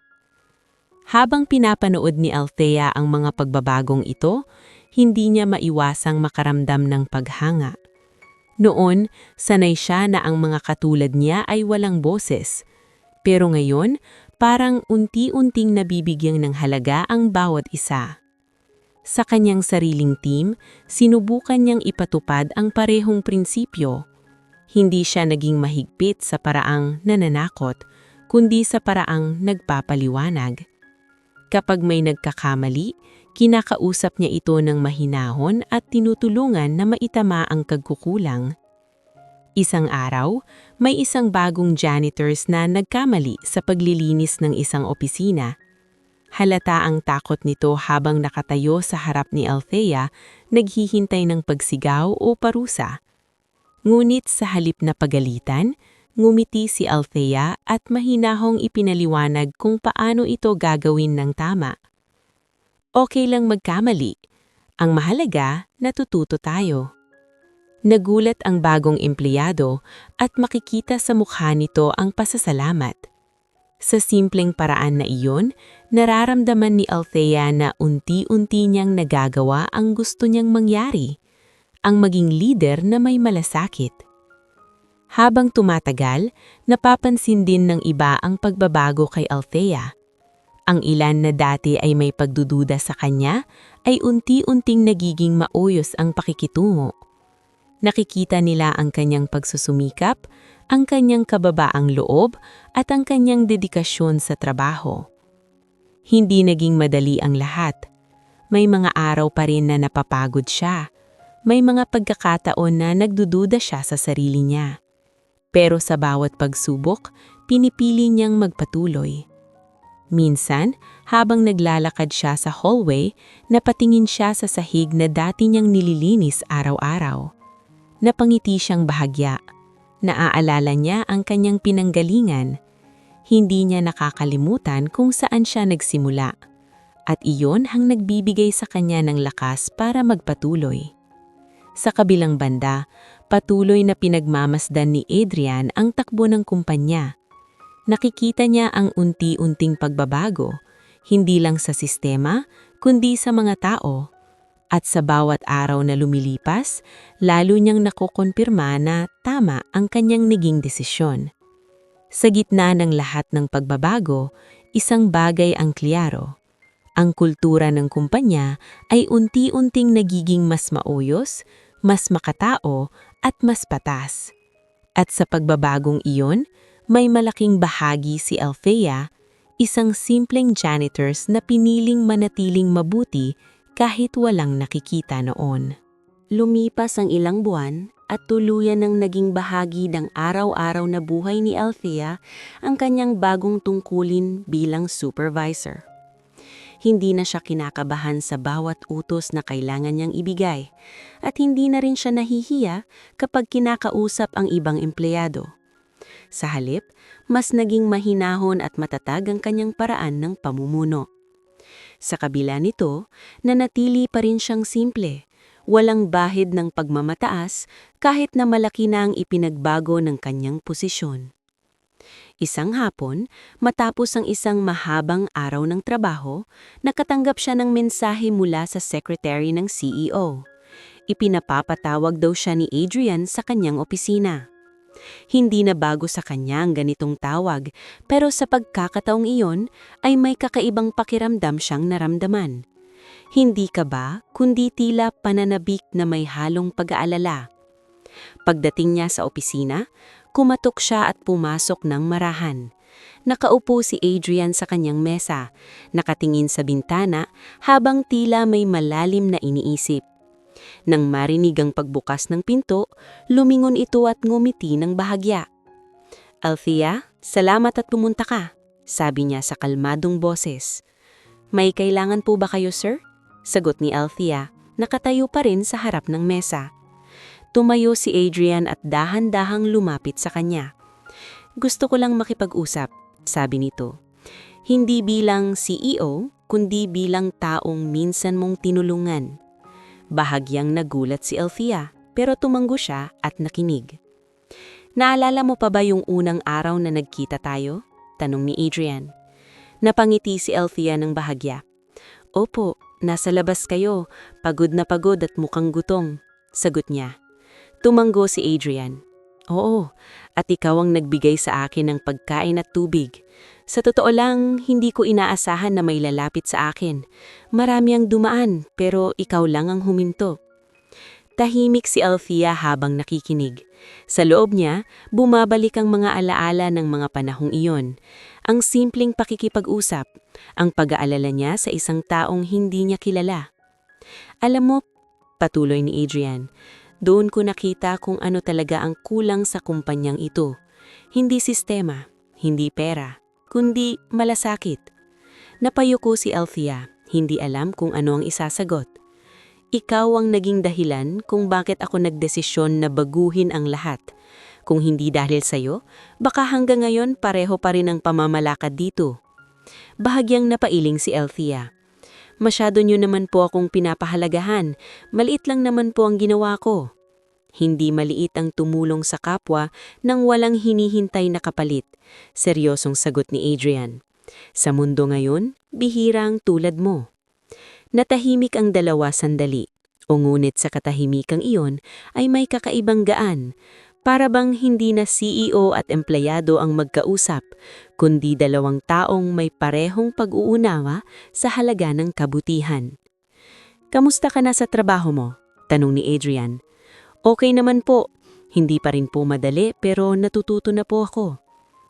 Habang pinapanood ni Althea ang mga pagbabagong ito, hindi niya maiwasang makaramdam ng paghanga. Noon, sanay siya na ang mga katulad niya ay walang boses. Pero ngayon, parang unti-unting nabibigyang ng halaga ang bawat isa. Sa kanyang sariling team, sinubukan niyang ipatupad ang parehong prinsipyo. Hindi siya naging mahigpit sa paraang nananakot, kundi sa paraang nagpapaliwanag. Kapag may nagkakamali, kinakausap niya ito ng mahinahon at tinutulungan na maitama ang kagkukulang. Isang araw, may isang bagong janitors na nagkamali sa paglilinis ng isang opisina. Halata ang takot nito habang nakatayo sa harap ni Althea, naghihintay ng pagsigaw o parusa. Ngunit sa halip na pagalitan, ngumiti si Althea at mahinahong ipinaliwanag kung paano ito gagawin ng tama. Okay lang magkamali. Ang mahalaga, natututo tayo. Nagulat ang bagong empleyado at makikita sa mukha nito ang pasasalamat. Sa simpleng paraan na iyon, nararamdaman ni Althea na unti-unti niyang nagagawa ang gusto niyang mangyari, ang maging leader na may malasakit. Habang tumatagal, napapansin din ng iba ang pagbabago kay Althea. Ang ilan na dati ay may pagdududa sa kanya ay unti-unting nagiging mauyos ang pakikitungo. Nakikita nila ang kanyang pagsusumikap, ang kanyang kababaang loob at ang kanyang dedikasyon sa trabaho. Hindi naging madali ang lahat. May mga araw pa rin na napapagod siya. May mga pagkakataon na nagdududa siya sa sarili niya. Pero sa bawat pagsubok, pinipili niyang magpatuloy. Minsan, habang naglalakad siya sa hallway, napatingin siya sa sahig na dati niyang nililinis araw-araw. Napangiti siyang bahagya. Naaalala niya ang kanyang pinanggalingan. Hindi niya nakakalimutan kung saan siya nagsimula. At iyon ang nagbibigay sa kanya ng lakas para magpatuloy. Sa kabilang banda, patuloy na pinagmamasdan ni Adrian ang takbo ng kumpanya. Nakikita niya ang unti-unting pagbabago, hindi lang sa sistema, kundi sa mga tao. At sa bawat araw na lumilipas, lalo niyang nakukonfirma na tama ang kanyang naging desisyon. Sa gitna ng lahat ng pagbabago, isang bagay ang kliyaro. Ang kultura ng kumpanya ay unti-unting nagiging mas mauyos, mas makatao, at mas patas. At sa pagbabagong iyon, may malaking bahagi si Althea, isang simpleng janitors na piniling manatiling mabuti kahit walang nakikita noon. Lumipas ang ilang buwan at tuluyan ng naging bahagi ng araw-araw na buhay ni Althea ang kanyang bagong tungkulin bilang supervisor. Hindi na siya kinakabahan sa bawat utos na kailangan niyang ibigay at hindi na rin siya nahihiya kapag kinakausap ang ibang empleyado. Sa halip, mas naging mahinahon at matatag ang kanyang paraan ng pamumuno. Sa kabila nito, nanatili pa rin siyang simple, walang bahid ng pagmamataas kahit na malaki na ang ipinagbago ng kanyang posisyon. Isang hapon, matapos ang isang mahabang araw ng trabaho, nakatanggap siya ng mensahe mula sa secretary ng CEO. Ipinapapatawag daw siya ni Adrian sa kanyang opisina. Hindi na bago sa kanya ang ganitong tawag, pero sa pagkakataong iyon ay may kakaibang pakiramdam siyang naramdaman. Hindi kaba, kundi tila pananabik na may halong pag-aalala. Pagdating niya sa opisina, kumatok siya at pumasok ng marahan. Nakaupo si Adrian sa kanyang mesa, nakatingin sa bintana habang tila may malalim na iniisip. Nang marinig ang pagbukas ng pinto, lumingon ito at ngumiti ng bahagya. "Althea, salamat at pumunta ka," sabi niya sa kalmadong boses. "May kailangan po ba kayo, sir?" Sagot ni Althea, nakatayo pa rin sa harap ng mesa. Tumayo si Adrian at dahan-dahang lumapit sa kanya. "Gusto ko lang makipag-usap," sabi nito. "Hindi bilang CEO, kundi bilang taong minsan mong tinulungan." Bahagyang nagulat si Althea, pero tumanggo siya at nakinig. "Naalala mo pa ba yung unang araw na nagkita tayo?" Tanong ni Adrian. Napangiti si Althea ng bahagya. "Opo, nasa labas kayo, pagod na pagod at mukhang gutom," sagot niya. Tumanggo si Adrian. Oo, at ikaw ang nagbigay sa akin ng pagkain at tubig. Sa totoo lang, hindi ko inaasahan na may lalapit sa akin. Marami ang dumaan, pero ikaw lang ang huminto. Tahimik si Althea habang nakikinig. Sa loob niya, bumabalik ang mga alaala ng mga panahong iyon. Ang simpleng pakikipag-usap, ang pag-aalala niya sa isang taong hindi niya kilala. Alam mo, patuloy ni Adrian, doon ko nakita kung ano talaga ang kulang sa kumpanyang ito. Hindi sistema, hindi pera, kundi malasakit. Napayuko si Althea, hindi alam kung ano ang isasagot. Ikaw ang naging dahilan kung bakit ako nagdesisyon na baguhin ang lahat. Kung hindi dahil sa'yo, baka hanggang ngayon pareho pa rin ang pamamalakad dito. Bahagyang napailing si Althea. Masyado niyo naman po akong pinapahalagahan, maliit lang naman po ang ginawa ko. Hindi maliit ang tumulong sa kapwa nang walang hinihintay na kapalit. Seryosong sagot ni Adrian. Sa mundo ngayon, bihirang tulad mo. Natahimik ang dalawa sandali, o ngunit sa katahimikang iyon ay may kakaibang gaan. Para bang hindi na CEO at empleyado ang magkausap, kundi dalawang taong may parehong pag-uunawa sa halaga ng kabutihan. Kamusta ka na sa trabaho mo? Tanong ni Adrian. Okay naman po, hindi pa rin po madali pero natututo na po ako.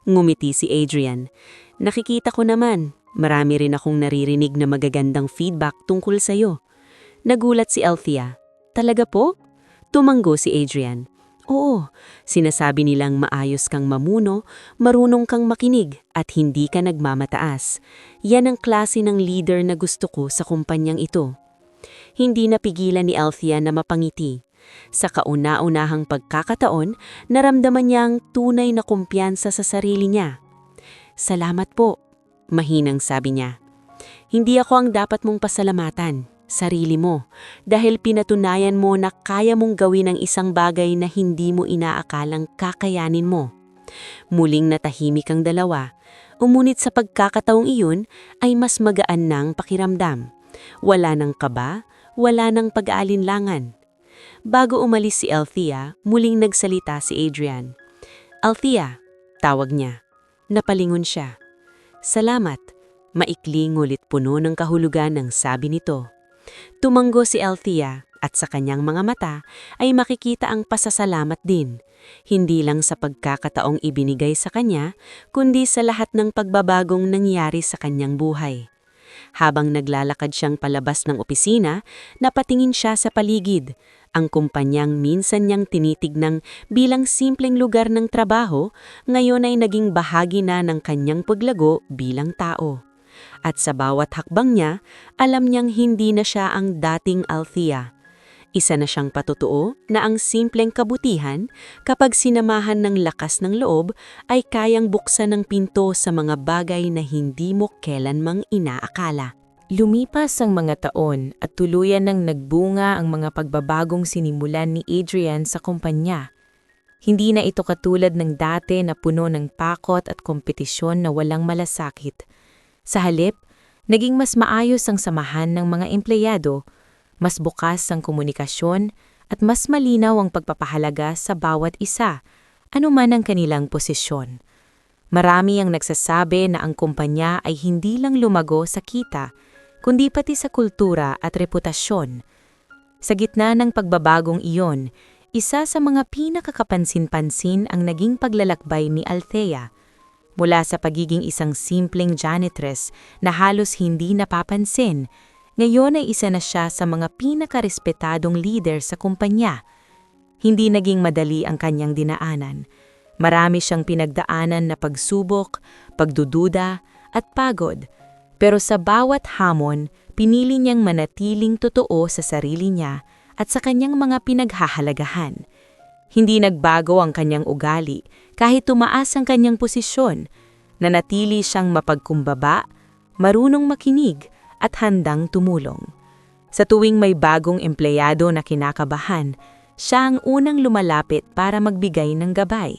Ngumiti si Adrian. Nakikita ko naman. Marami rin akong naririnig na magagandang feedback tungkol sa'yo. Nagulat si Althea. Talaga po? Tumanggo si Adrian. Oo, sinasabi nilang maayos kang mamuno, marunong kang makinig at hindi ka nagmamataas. Yan ang klase ng leader na gusto ko sa kumpanyang ito. Hindi napigilan ni Althea na mapangiti. Sa kauna-unahang pagkakataon, naramdaman niya ang tunay na kumpiyansa sa sarili niya. Salamat po. Mahinang sabi niya. Hindi ako ang dapat mong pasalamatan, sarili mo, dahil pinatunayan mo na kaya mong gawin ang isang bagay na hindi mo inaakalang kakayanin mo. Muling natahimik ang dalawa, umunit sa pagkakataong iyon ay mas magaan ng pakiramdam. Wala nang kaba, wala nang pag-aalinlangan. Bago umalis si Althea, muling nagsalita si Adrian. Althea, tawag niya. Napalingon siya. Salamat, maikli ngulit puno ng kahulugan ng sabi nito. Tumanggo si Althea at sa kanyang mga mata ay makikita ang pasasalamat din, hindi lang sa pagkakataong ibinigay sa kanya, kundi sa lahat ng pagbabagong nangyari sa kanyang buhay. Habang naglalakad siyang palabas ng opisina, napatingin siya sa paligid. Ang kumpanyang minsan niyang tinitignang bilang simpleng lugar ng trabaho, ngayon ay naging bahagi na ng kanyang paglago bilang tao. At sa bawat hakbang niya, alam niyang hindi na siya ang dating Althea. Isa na siyang patutuo na ang simpleng kabutihan, kapag sinamahan ng lakas ng loob, ay kayang buksan ng pinto sa mga bagay na hindi mo kailanmang inaakala. Lumipas ang mga taon at tuluyan ng nagbunga ang mga pagbabagong sinimulan ni Adrian sa kumpanya. Hindi na ito katulad ng dati na puno ng pakot at kompetisyon na walang malasakit. Sa halip, naging mas maayos ang samahan ng mga empleyado, mas bukas ang komunikasyon at mas malinaw ang pagpapahalaga sa bawat isa, anuman ang kanilang posisyon. Marami ang nagsasabi na ang kumpanya ay hindi lang lumago sa kita, kundi pati sa kultura at reputasyon. Sa gitna ng pagbabagong iyon, isa sa mga pinakakapansin-pansin ang naging paglalakbay ni Althea. Mula sa pagiging isang simpleng janitress na halos hindi napapansin, ngayon ay isa na siya sa mga pinakarespetadong leader sa kumpanya. Hindi naging madali ang kanyang dinaanan. Marami siyang pinagdaanan na pagsubok, pagdududa at pagod. Pero sa bawat hamon, pinili niyang manatiling totoo sa sarili niya at sa kanyang mga pinaghahalagahan. Hindi nagbago ang kanyang ugali kahit tumaas ang kanyang posisyon. Nanatili siyang mapagkumbaba, marunong makinig at handang tumulong. Sa tuwing may bagong empleyado na kinakabahan, siya ang unang lumalapit para magbigay ng gabay.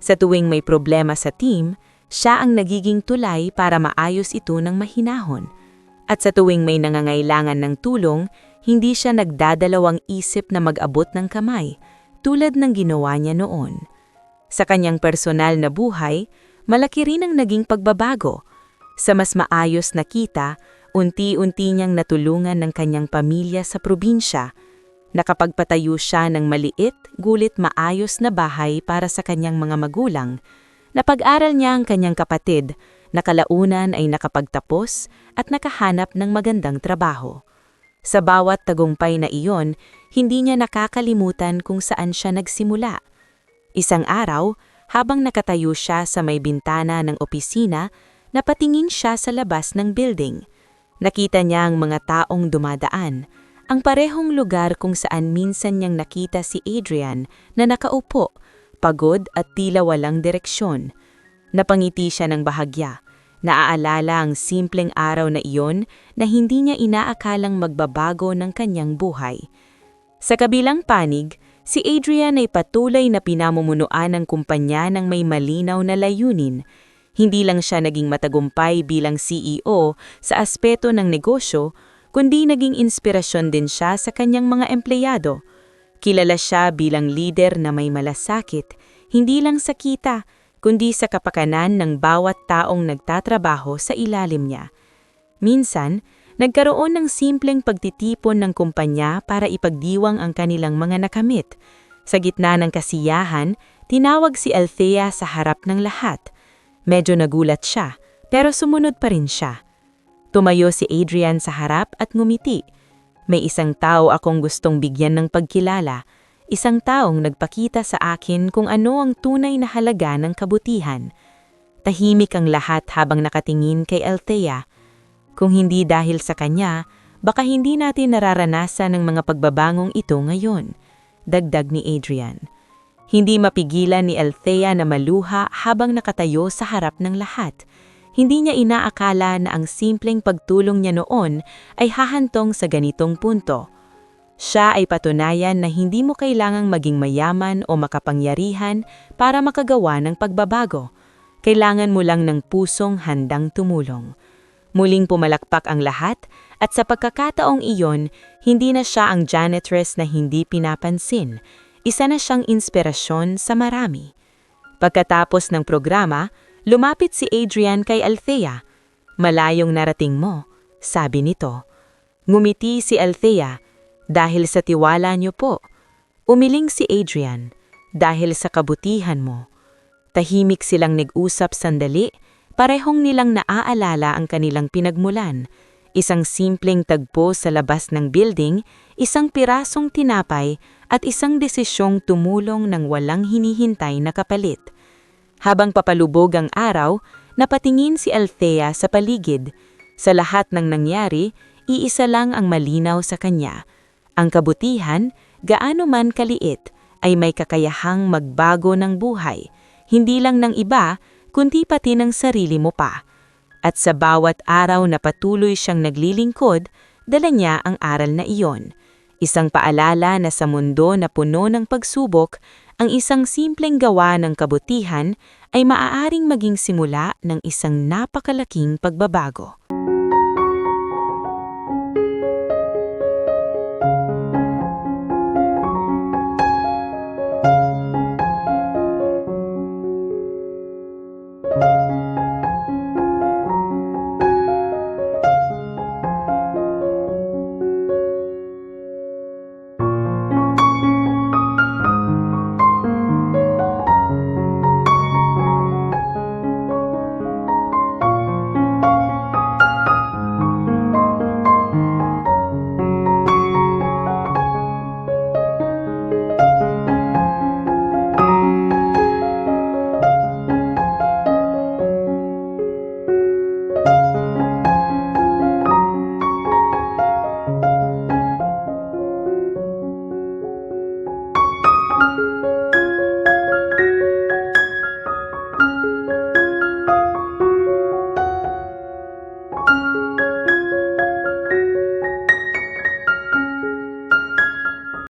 Sa tuwing may problema sa team, siya ang nagiging tulay para maayos ito ng mahinahon. At sa tuwing may nangangailangan ng tulong, hindi siya nagdadalawang isip na mag-abot ng kamay, tulad ng ginawa niya noon. Sa kanyang personal na buhay, malaki rin ang naging pagbabago. Sa mas maayos na kita, unti-unti niyang natulungan ng kanyang pamilya sa probinsya. Nakapagpatayo siya ng maliit, gulit maayos na bahay para sa kanyang mga magulang. Napag-aral niya ang kanyang kapatid, na kalaunan ay nakapagtapos at nakahanap ng magandang trabaho. Sa bawat tagumpay na iyon, hindi niya nakakalimutan kung saan siya nagsimula. Isang araw, habang nakatayo siya sa may bintana ng opisina, napatingin siya sa labas ng building. Nakita niya ang mga taong dumadaan, ang parehong lugar kung saan minsan niyang nakita si Adrian na nakaupo, pagod at tila walang direksyon. Napangiti siya ng bahagya. Naaalala ang simpleng araw na iyon na hindi niya inaakalang magbabago ng kanyang buhay. Sa kabilang panig, si Adrian ay patuloy na pinamumunuan ng kumpanya ng may malinaw na layunin. Hindi lang siya naging matagumpay bilang CEO sa aspeto ng negosyo, kundi naging inspirasyon din siya sa kanyang mga empleyado. Kilala siya bilang leader na may malasakit, hindi lang sa kita, kundi sa kapakanan ng bawat taong nagtatrabaho sa ilalim niya. Minsan, nagkaroon ng simpleng pagtitipon ng kumpanya para ipagdiwang ang kanilang mga nakamit. Sa gitna ng kasiyahan, tinawag si Althea sa harap ng lahat. Medyo nagulat siya, pero sumunod pa rin siya. Tumayo si Adrian sa harap at ngumiti. May isang tao akong gustong bigyan ng pagkilala, isang taong nagpakita sa akin kung ano ang tunay na halaga ng kabutihan. Tahimik ang lahat habang nakatingin kay Althea. Kung hindi dahil sa kanya, baka hindi natin nararanasan ang mga pagbabangong ito ngayon, dagdag ni Adrian. Hindi mapigilan ni Althea na maluha habang nakatayo sa harap ng lahat. Hindi niya inaakala na ang simpleng pagtulong niya noon ay hahantong sa ganitong punto. Siya ay patunayan na hindi mo kailangang maging mayaman o makapangyarihan para makagawa ng pagbabago. Kailangan mo lang ng pusong handang tumulong. Muling pumalakpak ang lahat at sa pagkakataong iyon, hindi na siya ang janitress na hindi pinapansin. Isa na siyang inspirasyon sa marami. Pagkatapos ng programa, lumapit si Adrian kay Althea. "Malayong narating mo," sabi nito. Ngumiti si Althea, "Dahil sa tiwala niyo po." Umiling si Adrian, "Dahil sa kabutihan mo." Tahimik silang nag-usap sandali, parehong nilang naaalala ang kanilang pinagmulan. Isang simpleng tagpo sa labas ng building, isang pirasong tinapay at isang desisyong tumulong ng walang hinihintay na kapalit. Habang papalubog ang araw, napatingin si Althea sa paligid. Sa lahat ng nangyari, iisa lang ang malinaw sa kanya. Ang kabutihan, gaano man kaliit, ay may kakayahang magbago ng buhay. Hindi lang ng iba, kundi pati ng sarili mo pa. At sa bawat araw na patuloy siyang naglilingkod, dala niya ang aral na iyon. Isang paalala na sa mundo na puno ng pagsubok, ang isang simpleng gawa ng kabutihan ay maaaring maging simula ng isang napakalaking pagbabago.